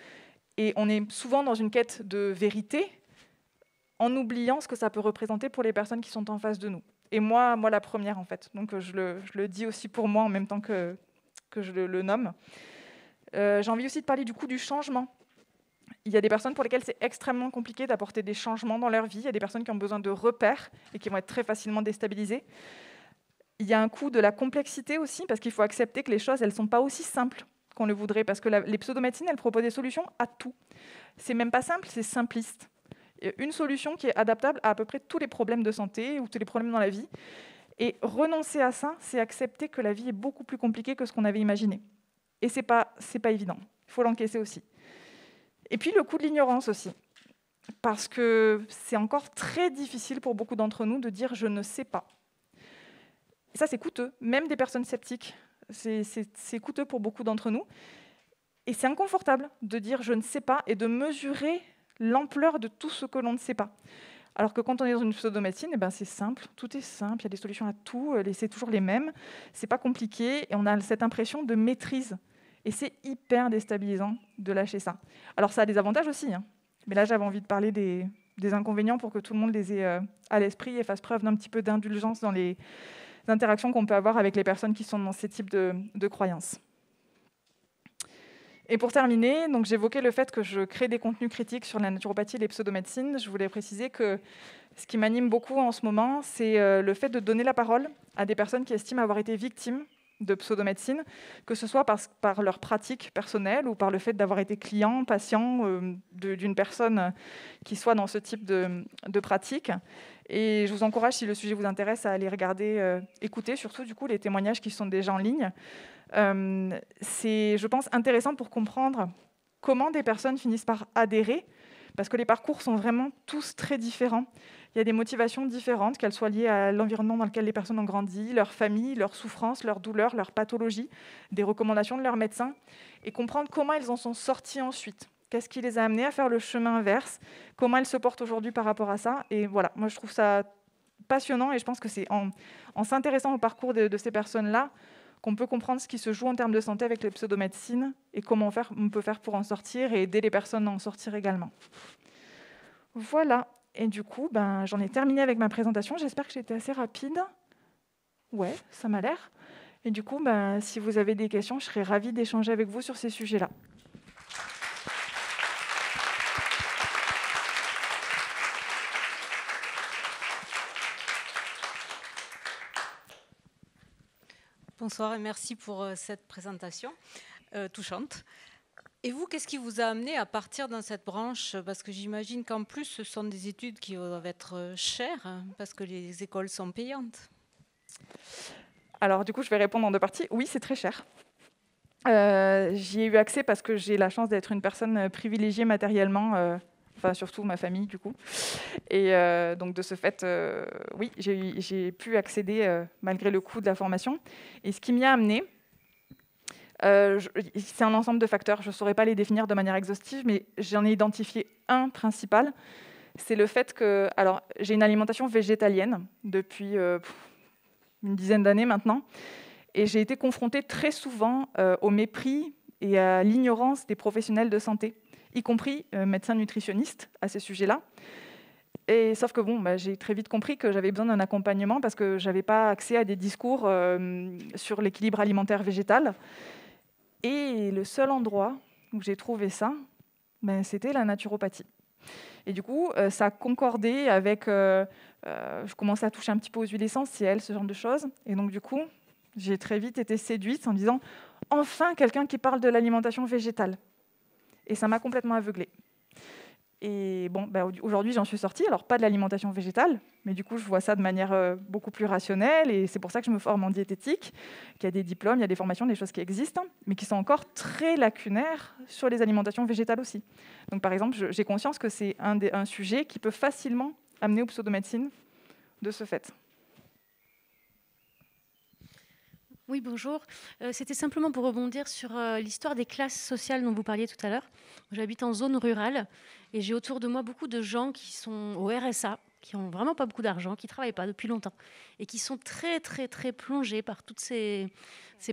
et on est souvent dans une quête de vérité en oubliant ce que ça peut représenter pour les personnes qui sont en face de nous. Et moi la première, en fait. Donc je le dis aussi pour moi en même temps que je le nomme. J'ai envie aussi de parler du coût du changement. Il y a des personnes pour lesquelles c'est extrêmement compliqué d'apporter des changements dans leur vie. Il y a des personnes qui ont besoin de repères et qui vont être très facilement déstabilisées. Il y a un coût de la complexité aussi, parce qu'il faut accepter que les choses, elles ne sont pas aussi simples qu'on le voudrait, parce que les pseudomédecines, elles proposent des solutions à tout. C'est même pas simple, c'est simpliste. Une solution qui est adaptable à peu près tous les problèmes de santé ou tous les problèmes dans la vie. Et renoncer à ça, c'est accepter que la vie est beaucoup plus compliquée que ce qu'on avait imaginé. Et c'est pas évident. Il faut l'encaisser aussi. Et puis le coût de l'ignorance aussi, parce que c'est encore très difficile pour beaucoup d'entre nous de dire « je ne sais pas ». Et ça, c'est coûteux, même des personnes sceptiques, c'est coûteux pour beaucoup d'entre nous. Et c'est inconfortable de dire « je ne sais pas » et de mesurer l'ampleur de tout ce que l'on ne sait pas. Alors que quand on est dans une pseudomédecine, c'est simple, tout est simple, il y a des solutions à tout, c'est toujours les mêmes, c'est pas compliqué, et on a cette impression de maîtrise. Et c'est hyper déstabilisant de lâcher ça. Alors ça a des avantages aussi, mais là j'avais envie de parler des inconvénients pour que tout le monde les ait à l'esprit et fasse preuve d'un petit peu d'indulgence dans les interactions qu'on peut avoir avec les personnes qui sont dans ces types de croyances. Et pour terminer, donc j'évoquais le fait que je crée des contenus critiques sur la naturopathie et les pseudomédecines. Je voulais préciser que ce qui m'anime beaucoup en ce moment, c'est le fait de donner la parole à des personnes qui estiment avoir été victimes de pseudomédecine, que ce soit par leur pratique personnelle ou par le fait d'avoir été client, patient d'une personne qui soit dans ce type de pratique. Et je vous encourage, si le sujet vous intéresse, à aller regarder, écouter surtout du coup les témoignages qui sont déjà en ligne. C'est, je pense, intéressant pour comprendre comment des personnes finissent par adhérer, parce que les parcours sont vraiment tous très différents. Il y a des motivations différentes, qu'elles soient liées à l'environnement dans lequel les personnes ont grandi, leur famille, leurs souffrances, leurs douleurs, leurs pathologies, des recommandations de leurs médecins, et comprendre comment ils en sont sortis ensuite. Qu'est-ce qui les a amenés à faire le chemin inverse? Comment elles se portent aujourd'hui par rapport à ça? Et voilà, moi je trouve ça passionnant, et je pense que c'est en s'intéressant au parcours de ces personnes-là qu'on peut comprendre ce qui se joue en termes de santé avec les pseudomédecines et comment on peut faire pour en sortir et aider les personnes à en sortir également. Voilà. Et du coup, j'en ai terminé avec ma présentation. J'espère que j'ai été assez rapide. Ouais, ça m'a l'air. Et du coup, si vous avez des questions, je serais ravie d'échanger avec vous sur ces sujets-là. Bonsoir et merci pour cette présentation touchante. Et vous, qu'est-ce qui vous a amené à partir dans cette branche? Parce que j'imagine qu'en plus, ce sont des études qui doivent être chères, parce que les écoles sont payantes. Alors, du coup, je vais répondre en deux parties. Oui, c'est très cher. J'y ai eu accès parce que j'ai la chance d'être une personne privilégiée matériellement, enfin surtout ma famille, du coup. Et donc, de ce fait, oui, j'ai pu accéder malgré le coût de la formation. Et ce qui m'y a amené, c'est un ensemble de facteurs. Je ne saurais pas les définir de manière exhaustive, mais j'en ai identifié un principal. C'est le fait que... Alors, j'ai une alimentation végétalienne depuis une dizaine d'années maintenant. Et j'ai été confrontée très souvent au mépris et à l'ignorance des professionnels de santé, y compris médecins nutritionnistes, à ces sujets-là. Et sauf que j'ai très vite compris que j'avais besoin d'un accompagnement parce que je n'avais pas accès à des discours sur l'équilibre alimentaire végétal. Et le seul endroit où j'ai trouvé ça, c'était la naturopathie. Et du coup, ça a concordé avec... je commençais à toucher un petit peu aux huiles essentielles, ce genre de choses. Et donc, du coup, j'ai très vite été séduite en disant « Enfin, quelqu'un qui parle de l'alimentation végétale ». Et ça m'a complètement aveuglée. Et aujourd'hui, j'en suis sortie. Alors, pas de l'alimentation végétale, mais du coup, je vois ça de manière beaucoup plus rationnelle. Et c'est pour ça que je me forme en diététique, qu'il y a des diplômes, il y a des formations, des choses qui existent, mais qui sont encore très lacunaires sur les alimentations végétales aussi. Donc, par exemple, j'ai conscience que c'est un sujet qui peut facilement amener aux pseudomédecines de ce fait. Oui, bonjour. C'était simplement pour rebondir sur l'histoire des classes sociales dont vous parliez tout à l'heure. J'habite en zone rurale et j'ai autour de moi beaucoup de gens qui sont au RSA, qui n'ont vraiment pas beaucoup d'argent, qui ne travaillent pas depuis longtemps et qui sont très, très, très plongés par toutes ces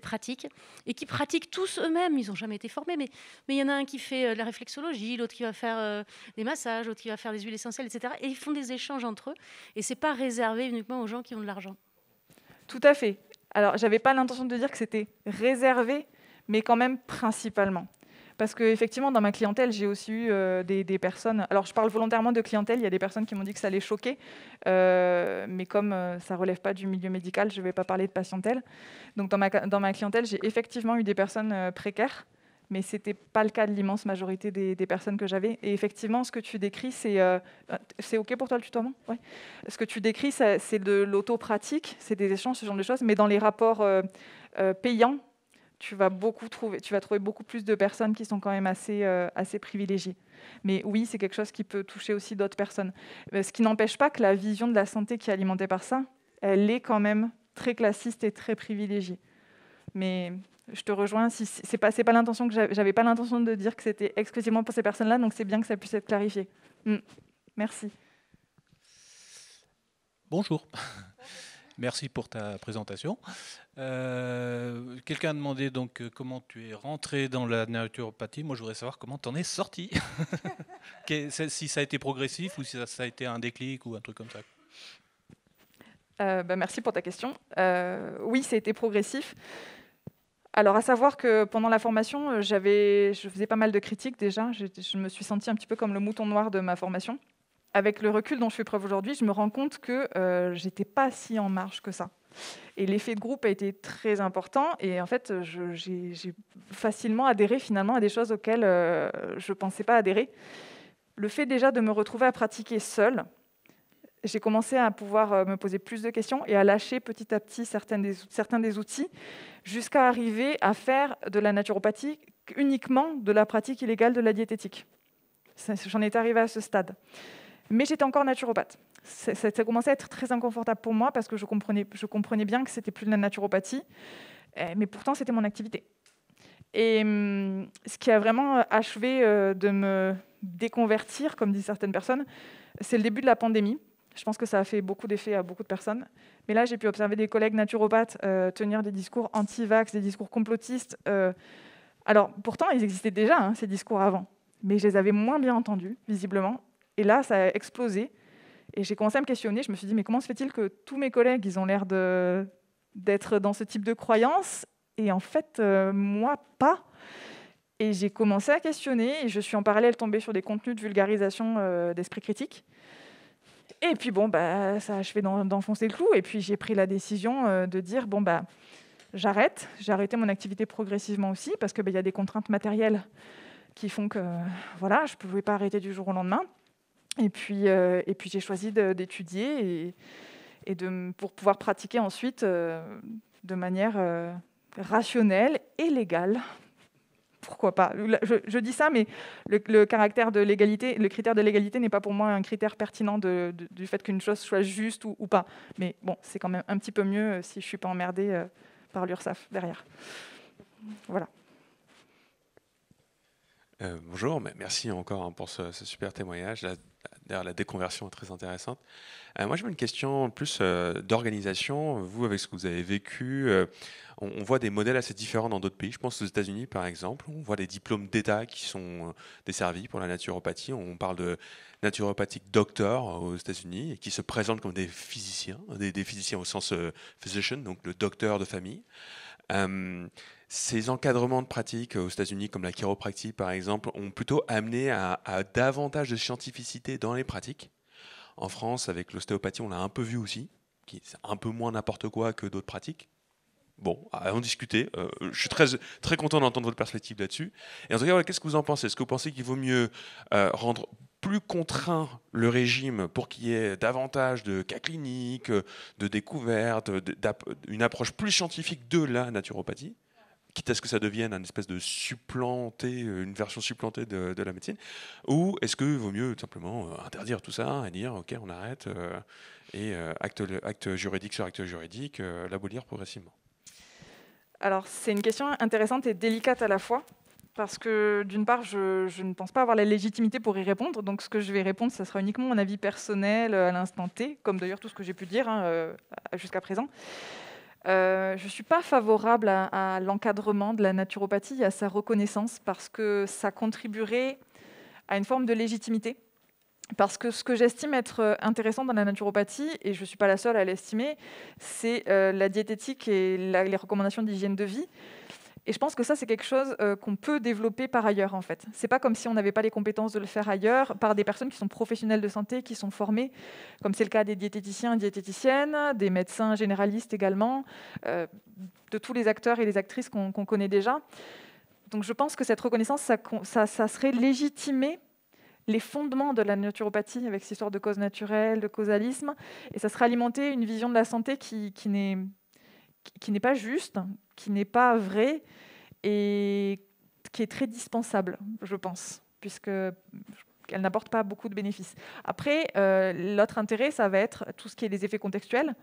pratiques et qui pratiquent tous eux-mêmes. Ils n'ont jamais été formés, mais il y en a un qui fait de la réflexologie, l'autre qui va faire des massages, l'autre qui va faire des huiles essentielles, etc. Et ils font des échanges entre eux et ce n'est pas réservé uniquement aux gens qui ont de l'argent. Tout à fait. Alors, je n'avais pas l'intention de dire que c'était réservé, mais quand même principalement. Parce qu'effectivement, dans ma clientèle, j'ai aussi eu des personnes... Alors, je parle volontairement de clientèle, il y a des personnes qui m'ont dit que ça les choquait, mais comme ça ne relève pas du milieu médical, je ne vais pas parler de patientèle. Donc, dans ma clientèle, j'ai effectivement eu des personnes précaires, mais ce n'était pas le cas de l'immense majorité des personnes que j'avais. Et effectivement, ce que tu décris, c'est OK pour toi le tutoiement? Ouais. Ce que tu décris, c'est de l'auto-pratique, c'est des échanges, ce genre de choses, mais dans les rapports payants, tu vas trouver beaucoup plus de personnes qui sont quand même assez privilégiées. Mais oui, c'est quelque chose qui peut toucher aussi d'autres personnes. Ce qui n'empêche pas que la vision de la santé qui est alimentée par ça, elle est quand même très classiste et très privilégiée. Mais je te rejoins, c'est pas l'intention que j'avais pas l'intention de dire que c'était exclusivement pour ces personnes-là, donc c'est bien que ça puisse être clarifié. Merci. Bonjour. Merci pour ta présentation. Quelqu'un a demandé donc comment tu es rentré dans la naturopathie. Moi, je voudrais savoir comment tu en es sorti. Si ça a été progressif ou si ça a été un déclic ou un truc comme ça. Merci pour ta question. Oui, ça a été progressif. Alors, à savoir que pendant la formation, je faisais pas mal de critiques déjà. Je me suis sentie un petit peu comme le mouton noir de ma formation. Avec le recul dont je fais preuve aujourd'hui, je me rends compte que j'étais pas si en marge que ça. Et l'effet de groupe a été très important. Et en fait, j'ai facilement adhéré finalement à des choses auxquelles je ne pensais pas adhérer. Le fait déjà de me retrouver à pratiquer seule, j'ai commencé à pouvoir me poser plus de questions et à lâcher petit à petit certains des outils jusqu'à arriver à faire de la naturopathie uniquement de la pratique illégale de la diététique. J'en étais arrivée à ce stade. Mais j'étais encore naturopathe. Ça commençait à être très inconfortable pour moi parce que je comprenais bien que c'était plus de la naturopathie, mais pourtant c'était mon activité. Et ce qui a vraiment achevé de me déconvertir, comme disent certaines personnes, c'est le début de la pandémie. Je pense que ça a fait beaucoup d'effet à beaucoup de personnes. Mais là, j'ai pu observer des collègues naturopathes tenir des discours anti-vax, des discours complotistes. Alors, pourtant, ils existaient déjà, ces discours avant. Mais je les avais moins bien entendus, visiblement. Et là, ça a explosé. Et j'ai commencé à me questionner. Je me suis dit, mais comment se fait-il que tous mes collègues, ils ont l'air d'être dans ce type de croyances et en fait, moi, pas. Et j'ai commencé à questionner. Et je suis en parallèle tombée sur des contenus de vulgarisation d'esprit critique. Et puis, ça a achevé d'enfoncer le clou. Et puis, j'ai pris la décision de dire, j'arrête. J'ai arrêté mon activité progressivement aussi parce qu'il y a des contraintes matérielles qui font que je ne pouvais pas arrêter du jour au lendemain. Et puis j'ai choisi d'étudier pour pouvoir pratiquer ensuite de manière rationnelle et légale. Pourquoi pas ? Je dis ça, mais le critère de l'égalité n'est pas pour moi un critère pertinent du fait qu'une chose soit juste ou pas. Mais bon, c'est quand même un petit peu mieux si je ne suis pas emmerdée par l'URSSAF derrière. Voilà. Bonjour, merci encore pour ce super témoignage. D'ailleurs, la déconversion est très intéressante. Moi, j'ai une question plus d'organisation. Vous, avec ce que vous avez vécu, on voit des modèles assez différents dans d'autres pays. Je pense aux États-Unis, par exemple. On voit des diplômes d'État qui sont desservis pour la naturopathie. On parle de naturopathic doctors aux États-Unis et qui se présentent comme des physiciens, des physiciens au sens physician, donc le docteur de famille. Ces encadrements de pratiques aux États-Unis, comme la chiropractie par exemple, ont plutôt amené à davantage de scientificité dans les pratiques. En France, avec l'ostéopathie, on l'a un peu vu aussi, qui est un peu moins n'importe quoi que d'autres pratiques. Bon, à en discuter. Je suis très content d'entendre votre perspective là-dessus. Et en tout cas, qu'est-ce que vous en pensez ? Est-ce que vous pensez qu'il vaut mieux rendre plus contraint le régime pour qu'il y ait davantage de cas cliniques, de découvertes, une approche plus scientifique de la naturopathie, quitte à ce que ça devienne une espèce de une version supplantée de la médecine, ou est-ce qu'il vaut mieux simplement interdire tout ça et dire ok, on arrête et acte juridique sur acte juridique, l'abolir progressivement ? Alors, c'est une question intéressante et délicate à la fois, parce que d'une part, je ne pense pas avoir la légitimité pour y répondre, donc ce que je vais répondre, ça sera uniquement mon avis personnel à l'instant T, comme d'ailleurs tout ce que j'ai pu dire jusqu'à présent. Je ne suis pas favorable à l'encadrement de la naturopathie et à sa reconnaissance, parce que ça contribuerait à une forme de légitimité. Parce que ce que j'estime être intéressant dans la naturopathie, et je ne suis pas la seule à l'estimer, c'est la diététique et les recommandations d'hygiène de vie. Et je pense que ça, c'est quelque chose qu'on peut développer par ailleurs, en fait. Ce n'est pas comme si on n'avait pas les compétences de le faire ailleurs, par des personnes qui sont professionnelles de santé, qui sont formées, comme c'est le cas des diététiciens et diététiciennes, des médecins généralistes également, de tous les acteurs et les actrices qu'on connaît déjà. Donc je pense que cette reconnaissance, ça serait légitimer les fondements de la naturopathie avec cette histoire de cause naturelle, de causalisme, et ça serait alimenter une vision de la santé qui n'est pas juste, qui n'est pas vraie et qui est très dispensable, je pense, puisqu'elle n'apporte pas beaucoup de bénéfices. Après, l'autre intérêt, ça va être tout ce qui est les effets contextuels.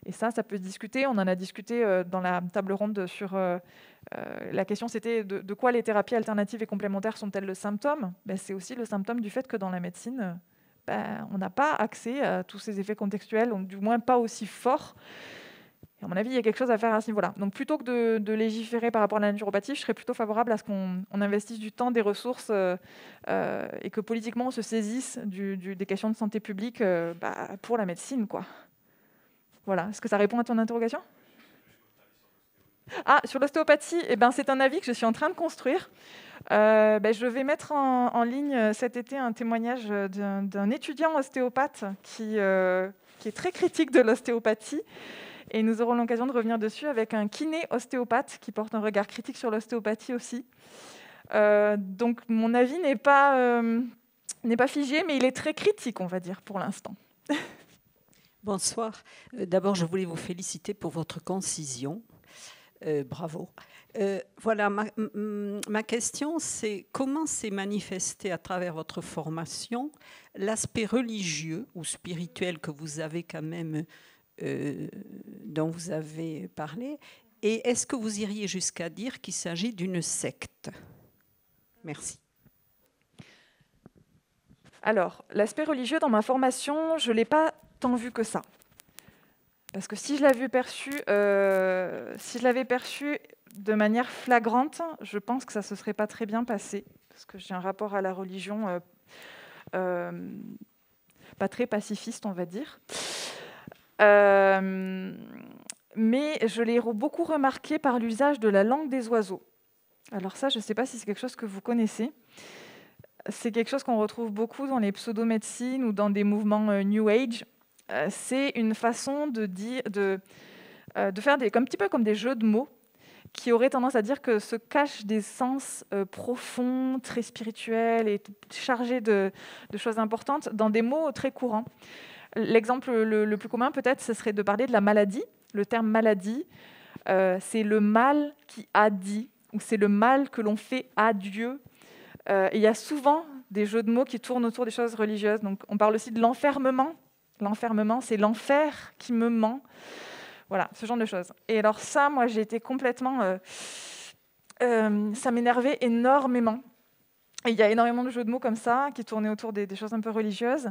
Et ça peut se discuter. On en a discuté dans la table ronde sur... la question, c'était de quoi les thérapies alternatives et complémentaires sont-elles le symptôme ? C'est aussi le symptôme du fait que dans la médecine, on n'a pas accès à tous ces effets contextuels, ou du moins pas aussi forts. Et à mon avis, il y a quelque chose à faire à ce niveau-là. Donc plutôt que de légiférer par rapport à la naturopathie, je serais plutôt favorable à ce qu'on investisse du temps, des ressources, et que politiquement on se saisisse des questions de santé publique pour la médecine, quoi. Voilà. Est-ce que ça répond à ton interrogation ? Sur l'ostéopathie, c'est un avis que je suis en train de construire. Je vais mettre en ligne cet été un témoignage d'un étudiant ostéopathe qui est très critique de l'ostéopathie. Et nous aurons l'occasion de revenir dessus avec un kiné ostéopathe qui porte un regard critique sur l'ostéopathie aussi. Donc mon avis n'est pas figé, mais il est très critique, on va dire, pour l'instant. Bonsoir. D'abord, je voulais vous féliciter pour votre concision. Bravo. Voilà, ma question, c'est comment s'est manifesté à travers votre formation l'aspect religieux ou spirituel que vous avez quand même, dont vous avez parlé, et est-ce que vous iriez jusqu'à dire qu'il s'agit d'une secte? Merci. Alors, l'aspect religieux dans ma formation, je ne l'ai pas tant vu que ça. Parce que si je l'avais perçu de manière flagrante, je pense que ça ne se serait pas très bien passé. Parce que j'ai un rapport à la religion pas très pacifiste, on va dire. Mais je l'ai beaucoup remarqué par l'usage de la langue des oiseaux. Alors ça, je ne sais pas si c'est quelque chose que vous connaissez. C'est quelque chose qu'on retrouve beaucoup dans les pseudomédecines ou dans des mouvements New Age. C'est une façon de faire un petit peu comme des jeux de mots qui auraient tendance à dire que se cachent des sens profonds, très spirituels et chargés de choses importantes dans des mots très courants. L'exemple le plus commun, peut-être, ce serait de parler de la maladie. Le terme maladie, c'est le mal qui a dit, ou c'est le mal que l'on fait à Dieu. Il y a souvent des jeux de mots qui tournent autour des choses religieuses. Donc, on parle aussi de l'enfermement. L'enfermement, c'est l'enfer qui me ment. Voilà, ce genre de choses. Et alors ça, moi, j'ai été complètement... ça m'énervait énormément. Et il y a énormément de jeux de mots comme ça qui tournaient autour des choses un peu religieuses.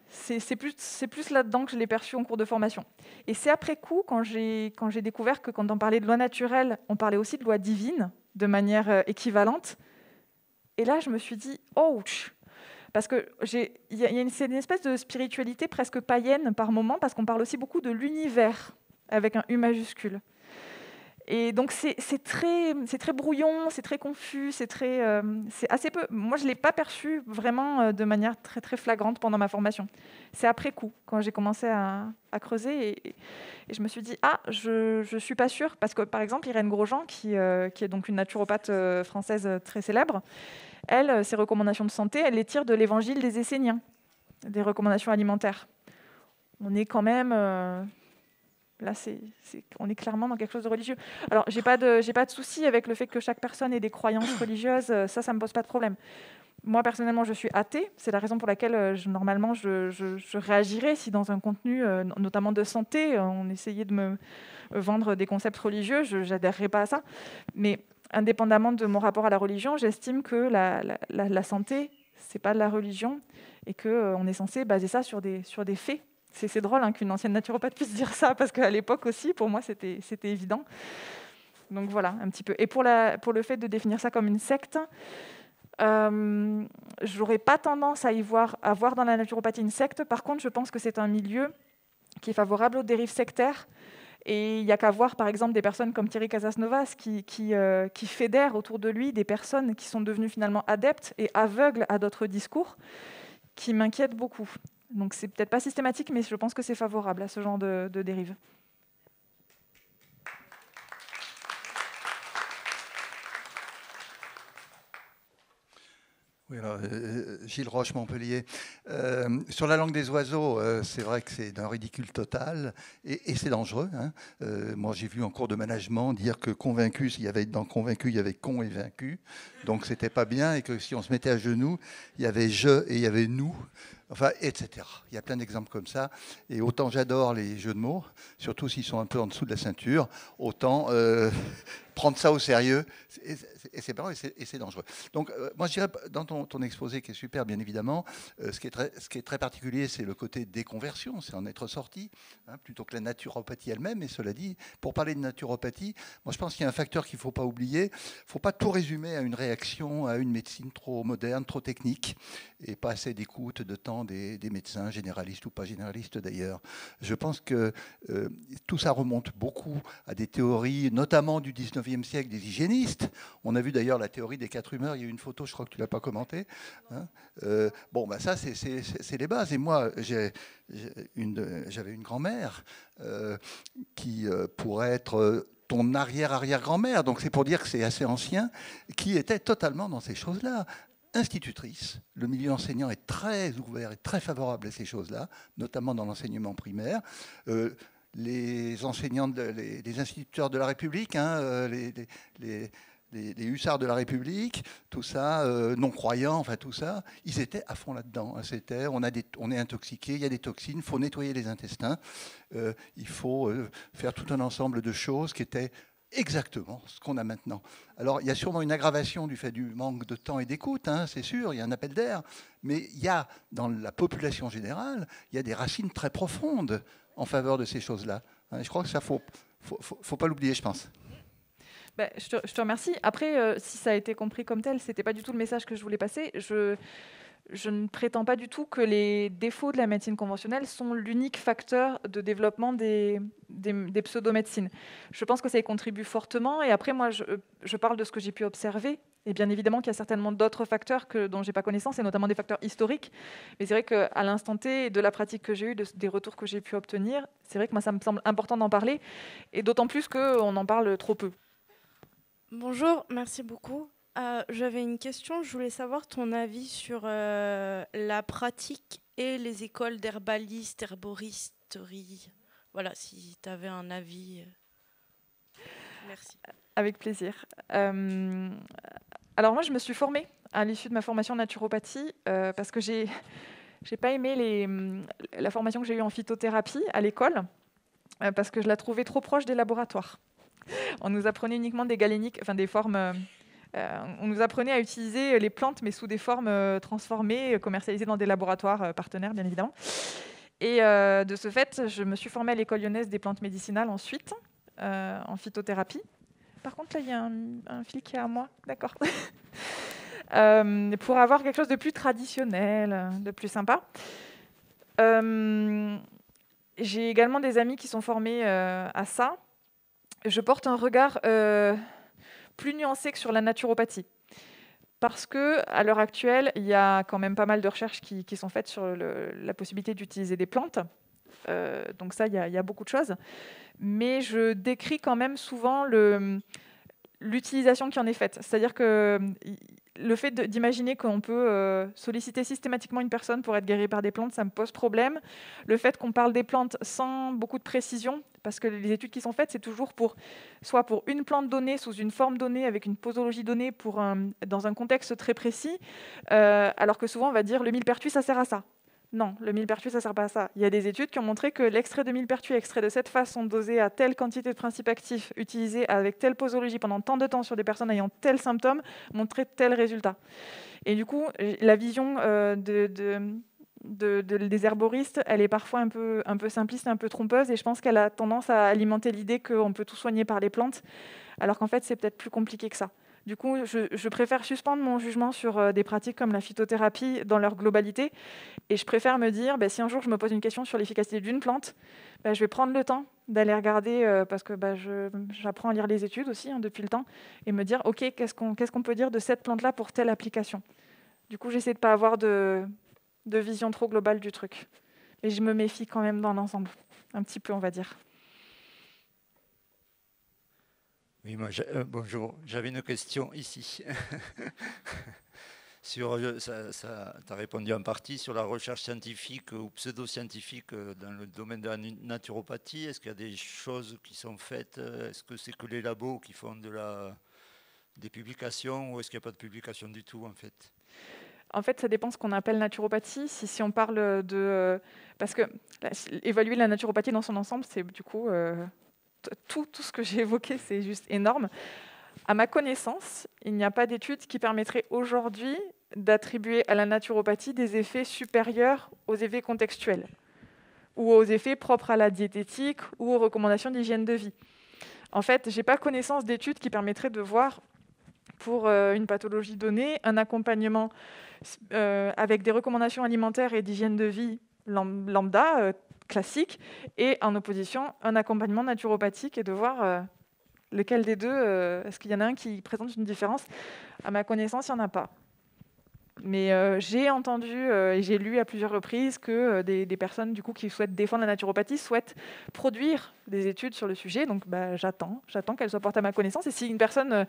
C'est plus là-dedans que je l'ai perçu en cours de formation. Et c'est après coup, quand j'ai découvert que quand on parlait de loi naturelle, on parlait aussi de loi divine de manière équivalente. Et là, je me suis dit, ouch, parce que c'est une espèce de spiritualité presque païenne par moment, parce qu'on parle aussi beaucoup de l'univers, avec un U majuscule. Et donc, c'est très brouillon, c'est très confus, c'est assez peu... Moi, je ne l'ai pas perçu vraiment de manière très, très flagrante pendant ma formation. C'est après coup, quand j'ai commencé à creuser, et je me suis dit, je ne suis pas sûre, parce que, par exemple, Irène Grosjean, qui est donc une naturopathe française très célèbre, elle, ses recommandations de santé, elle les tire de l'évangile des Esséniens, des recommandations alimentaires. On est quand même... là, on est clairement dans quelque chose de religieux. Alors, j'ai pas de souci avec le fait que chaque personne ait des croyances religieuses. Ça me pose pas de problème. Moi, personnellement, je suis athée. C'est la raison pour laquelle, normalement, je réagirais si dans un contenu, notamment de santé, on essayait de me vendre des concepts religieux, je n'adhérerais pas à ça. Mais indépendamment de mon rapport à la religion, j'estime que la santé, c'est pas de la religion et qu'on est censé baser ça sur des faits. C'est drôle qu'une ancienne naturopathe puisse dire ça, parce qu'à l'époque aussi, pour moi, c'était évident. Donc voilà, un petit peu. Et pour le fait de définir ça comme une secte, je n'aurais pas tendance à voir dans la naturopathie une secte. Par contre, je pense que c'est un milieu qui est favorable aux dérives sectaires. Et il n'y a qu'à voir, par exemple, des personnes comme Thierry Casasnovas qui fédèrent autour de lui des personnes qui sont devenues finalement adeptes et aveugles à d'autres discours, qui m'inquiètent beaucoup. Donc, c'est peut-être pas systématique, mais je pense que c'est favorable à ce genre de dérive. Oui, alors, Gilles Roche, Montpellier. Sur la langue des oiseaux, c'est vrai que c'est d'un ridicule total et c'est dangereux. Moi, j'ai vu en cours de management dire que convaincu, s'il y avait dans convaincu, il y avait con et vaincu. Donc, c'était pas bien et que si on se mettait à genoux, il y avait je et il y avait nous. Enfin, etc. Il y a plein d'exemples comme ça. Et autant j'adore les jeux de mots, surtout s'ils sont un peu en dessous de la ceinture, autant prendre ça au sérieux, et c'est pas vrai, et c'est dangereux. Donc, moi, je dirais, dans ton exposé, qui est super, bien évidemment, ce qui est très particulier, c'est le côté déconversion, c'est en être sorti, plutôt que la naturopathie elle-même. Et cela dit, pour parler de naturopathie, moi, je pense qu'il y a un facteur qu'il ne faut pas oublier. Il ne faut pas tout résumer à une réaction, à une médecine trop moderne, trop technique, et pas assez d'écoute, de temps des médecins, généralistes ou pas généralistes d'ailleurs. Je pense que tout ça remonte beaucoup à des théories, notamment du 19e siècle, des hygiénistes. On a vu d'ailleurs la théorie des 4 humeurs. Il y a eu une photo, je crois que tu ne l'as pas commentée. Ça, c'est les bases. Et moi, j'avais une grand-mère qui pourrait être ton arrière-arrière-grand-mère, donc c'est pour dire que c'est assez ancien, qui était totalement dans ces choses-là. Institutrice, le milieu enseignant est très ouvert et très favorable à ces choses-là, notamment dans l'enseignement primaire. les enseignants, les instituteurs de la République, hein, les hussards de la République, tout ça, non-croyants, enfin tout ça, ils étaient à fond là-dedans. C'était, on est intoxiqué, il y a des toxines, il faut nettoyer les intestins, il faut faire tout un ensemble de choses qui étaient exactement ce qu'on a maintenant. Alors, il y a sûrement une aggravation du fait du manque de temps et d'écoute, hein, c'est sûr, il y a un appel d'air, mais il y a, dans la population générale, il y a des racines très profondes en faveur de ces choses-là. Je crois que ça, faut pas l'oublier, je pense. Ben, je te remercie. Après, si ça a été compris comme tel, ce n'était pas du tout le message que je voulais passer. Je ne prétends pas du tout que les défauts de la médecine conventionnelle sont l'unique facteur de développement des pseudomédecines. Je pense que ça y contribue fortement. Et après, moi, je parle de ce que j'ai pu observer. Et bien évidemment qu'il y a certainement d'autres facteurs dont je n'ai pas connaissance, et notamment des facteurs historiques. Mais c'est vrai qu'à l'instant T, de la pratique que j'ai eue, des retours que j'ai pu obtenir, c'est vrai que moi, ça me semble important d'en parler. Et d'autant plus qu'on en parle trop peu. Bonjour, merci beaucoup. J'avais une question, je voulais savoir ton avis sur la pratique et les écoles d'herbalistes, herboristerie. Voilà, si tu avais un avis. Merci. Avec plaisir. Alors moi, je me suis formée à l'issue de ma formation en naturopathie parce que j'ai pas aimé la formation que j'ai eue en phytothérapie à l'école parce que je la trouvais trop proche des laboratoires. On nous apprenait uniquement des galéniques, enfin des formes... on nous apprenait à utiliser les plantes, mais sous des formes transformées, commercialisées dans des laboratoires partenaires, bien évidemment. Et de ce fait, je me suis formée à l'école lyonnaise des plantes médicinales ensuite, en phytothérapie. Par contre, là, il y a un fil qui est à moi, d'accord. Pour avoir quelque chose de plus traditionnel, de plus sympa. J'ai également des amis qui sont formés à ça. Je porte un regard plus nuancé que sur la naturopathie. Parce qu'à l'heure actuelle, il y a quand même pas mal de recherches qui sont faites sur la possibilité d'utiliser des plantes. Donc ça, il y a beaucoup de choses. Mais je décris quand même souvent l'utilisation qui en est faite. C'est-à-dire que le fait d'imaginer qu'on peut solliciter systématiquement une personne pour être guérie par des plantes, ça me pose problème. Le fait qu'on parle des plantes sans beaucoup de précision, parce que les études qui sont faites, c'est toujours soit pour une plante donnée, sous une forme donnée, avec une posologie donnée, dans un contexte très précis, alors que souvent on va dire le millepertuis, ça sert à ça. Non, le millepertuis, ça ne sert pas à ça. Il y a des études qui ont montré que l'extrait de millepertuis extrait de cette façon, dosé à telle quantité de principes actifs, utilisé avec telle posologie pendant tant de temps sur des personnes ayant tels symptômes, montrait tel résultat. Et du coup, la vision des herboristes, elle est parfois un peu simpliste, un peu trompeuse, et je pense qu'elle a tendance à alimenter l'idée qu'on peut tout soigner par les plantes, alors qu'en fait, c'est peut-être plus compliqué que ça. Du coup, je préfère suspendre mon jugement sur des pratiques comme la phytothérapie dans leur globalité. Et je préfère me dire, si un jour je me pose une question sur l'efficacité d'une plante, je vais prendre le temps d'aller regarder, parce que j'apprends à lire les études aussi depuis le temps, et me dire, OK, qu'est-ce qu'on peut dire de cette plante-là pour telle application. Du coup, j'essaie de ne pas avoir de vision trop globale du truc. Mais je me méfie quand même dans l'ensemble, un petit peu, on va dire. Oui, moi, bonjour. J'avais une question ici. Tu as répondu en partie sur la recherche scientifique ou pseudo-scientifique dans le domaine de la naturopathie. Est-ce qu'il y a des choses qui sont faites? Est-ce que c'est que les labos qui font des publications ou est-ce qu'il n'y a pas de publication du tout en fait? En fait, ça dépend ce qu'on appelle naturopathie. Si on parle de... parce que évaluer la naturopathie dans son ensemble, c'est du coup... Tout ce que j'ai évoqué, c'est juste énorme. À ma connaissance, il n'y a pas d'études qui permettraient aujourd'hui d'attribuer à la naturopathie des effets supérieurs aux effets contextuels ou aux effets propres à la diététique ou aux recommandations d'hygiène de vie. En fait, je n'ai pas connaissance d'études qui permettraient de voir, pour une pathologie donnée, un accompagnement avec des recommandations alimentaires et d'hygiène de vie lambda, classique, et en opposition, un accompagnement naturopathique et de voir lequel des deux, est-ce qu'il y en a un qui présente une différence. À ma connaissance, il n'y en a pas. Mais j'ai entendu et j'ai lu à plusieurs reprises que des personnes du coup, qui souhaitent défendre la naturopathie souhaitent produire des études sur le sujet. Donc j'attends qu'elles soient portées à ma connaissance. Et si une personne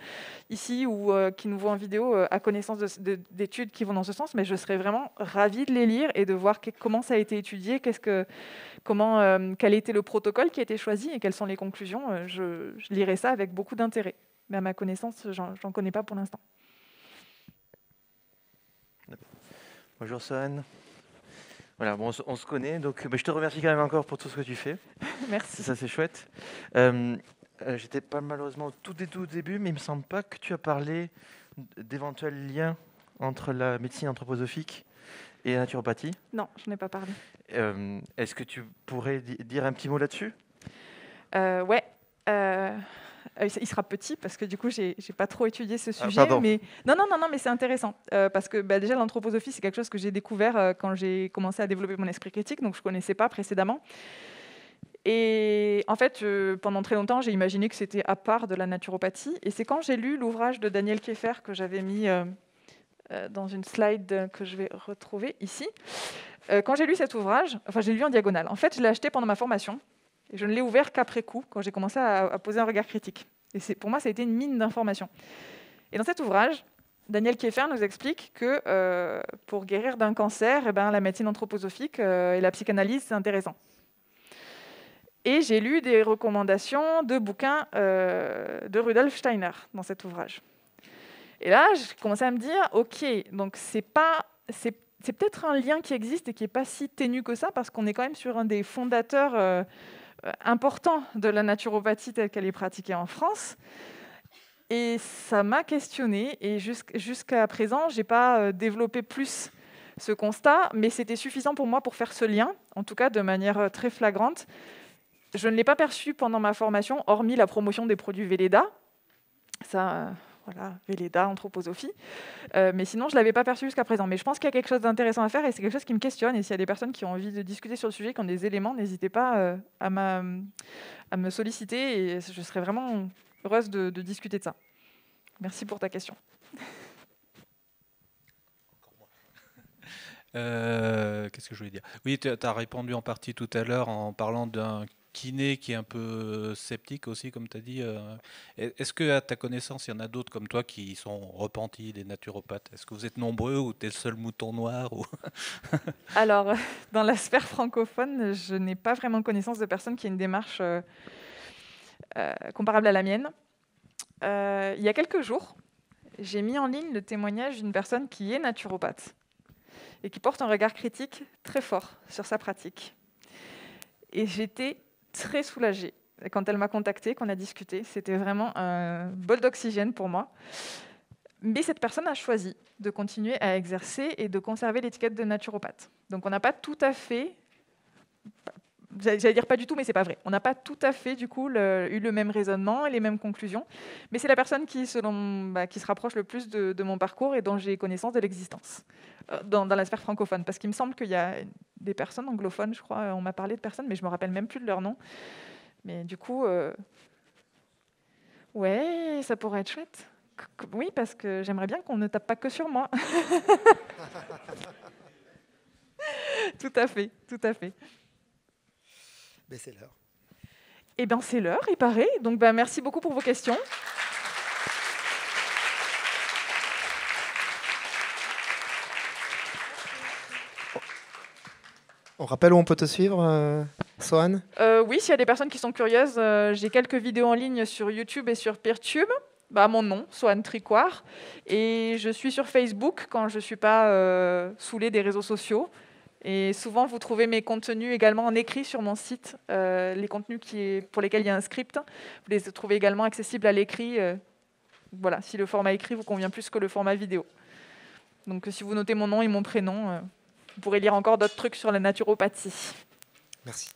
ici ou qui nous voit en vidéo a connaissance d'études qui vont dans ce sens, mais je serais vraiment ravie de les lire et de voir comment ça a été étudié, quel a été le protocole qui a été choisi et quelles sont les conclusions. Je lirai ça avec beaucoup d'intérêt. Mais à ma connaissance, j'en connais pas pour l'instant. Bonjour Sohan. Voilà, bon, on se connaît, donc je te remercie quand même encore pour tout ce que tu fais. Merci. Ça, c'est chouette. J'étais pas malheureusement au tout début, mais il me semble pas que tu as parlé d'éventuels liens entre la médecine anthroposophique et la naturopathie. Non, je n'ai pas parlé. Est-ce que tu pourrais dire un petit mot là-dessus ? Ouais. Il sera petit parce que du coup, j'ai pas trop étudié ce sujet. Pardon. Mais non, mais c'est intéressant parce que déjà l'anthroposophie, c'est quelque chose que j'ai découvert quand j'ai commencé à développer mon esprit critique, donc je connaissais pas précédemment. Et en fait, pendant très longtemps, j'ai imaginé que c'était à part de la naturopathie. Et c'est quand j'ai lu l'ouvrage de Daniel Kieffer que j'avais mis dans une slide que je vais retrouver ici. Quand j'ai lu cet ouvrage, enfin, j'ai lu en diagonale. En fait, je l'ai acheté pendant ma formation. Et je ne l'ai ouvert qu'après coup, quand j'ai commencé à poser un regard critique. Et pour moi, ça a été une mine d'informations. Et dans cet ouvrage, Daniel Kieffer nous explique que pour guérir d'un cancer, la médecine anthroposophique et la psychanalyse, c'est intéressant. Et j'ai lu des recommandations de bouquins de Rudolf Steiner dans cet ouvrage. Et là, j'ai commencé à me dire, OK, donc c'est peut-être un lien qui existe et qui n'est pas si ténu que ça, parce qu'on est quand même sur un des fondateurs important de la naturopathie telle qu'elle est pratiquée en France. Et ça m'a questionnée. Et jusqu'à présent, je n'ai pas développé plus ce constat, mais c'était suffisant pour moi pour faire ce lien, en tout cas de manière très flagrante. Je ne l'ai pas perçu pendant ma formation, hormis la promotion des produits Velleda. Ça... Voilà, Velleda, anthroposophie. Mais sinon, je ne l'avais pas perçu jusqu'à présent. Mais je pense qu'il y a quelque chose d'intéressant à faire et c'est quelque chose qui me questionne. Et s'il y a des personnes qui ont envie de discuter sur le sujet, qui ont des éléments, n'hésitez pas à me solliciter et je serais vraiment heureuse de discuter de ça. Merci pour ta question. Qu'est-ce que je voulais dire ? Oui, tu as répondu en partie tout à l'heure en parlant d'un kiné qui est un peu sceptique aussi, comme tu as dit. Est-ce qu'à ta connaissance, il y en a d'autres comme toi qui sont repentis, des naturopathes ? Est-ce que vous êtes nombreux ou tu es le seul mouton noir ou... Alors, dans la sphère francophone, je n'ai pas vraiment connaissance de personne qui ait une démarche comparable à la mienne. Il y a quelques jours, j'ai mis en ligne le témoignage d'une personne qui est naturopathe et qui porte un regard critique très fort sur sa pratique. Et j'étais très soulagée quand elle m'a contactée, qu'on a discuté. C'était vraiment un bol d'oxygène pour moi. Mais cette personne a choisi de continuer à exercer et de conserver l'étiquette de naturopathe. Donc on n'a pas tout à fait, j'allais dire pas du tout, mais c'est pas vrai. On n'a pas tout à fait du coup eu le même raisonnement et les mêmes conclusions. Mais c'est la personne qui se rapproche le plus de mon parcours et dont j'ai connaissance de l'existence dans la sphère francophone. Parce qu'il me semble qu'il y a des personnes anglophones, je crois, on m'a parlé de personnes, mais je me rappelle même plus de leur nom. Mais du coup, ouais, ça pourrait être chouette. Oui, parce que j'aimerais bien qu'on ne tape pas que sur moi. Tout à fait, tout à fait. Mais c'est l'heure. Eh bien, c'est l'heure, il paraît. Donc, merci beaucoup pour vos questions. On rappelle où on peut te suivre, Sohan ? Oui, s'il y a des personnes qui sont curieuses, j'ai quelques vidéos en ligne sur YouTube et sur Peertube. Mon nom, Sohan Tricoire. Et je suis sur Facebook quand je ne suis pas saoulée des réseaux sociaux. Et souvent, vous trouvez mes contenus également en écrit sur mon site. Les contenus pour lesquels il y a un script, vous les trouvez également accessibles à l'écrit. Voilà, si le format écrit vous convient plus que le format vidéo. Donc, si vous notez mon nom et mon prénom, vous pourrez lire encore d'autres trucs sur la naturopathie. Merci.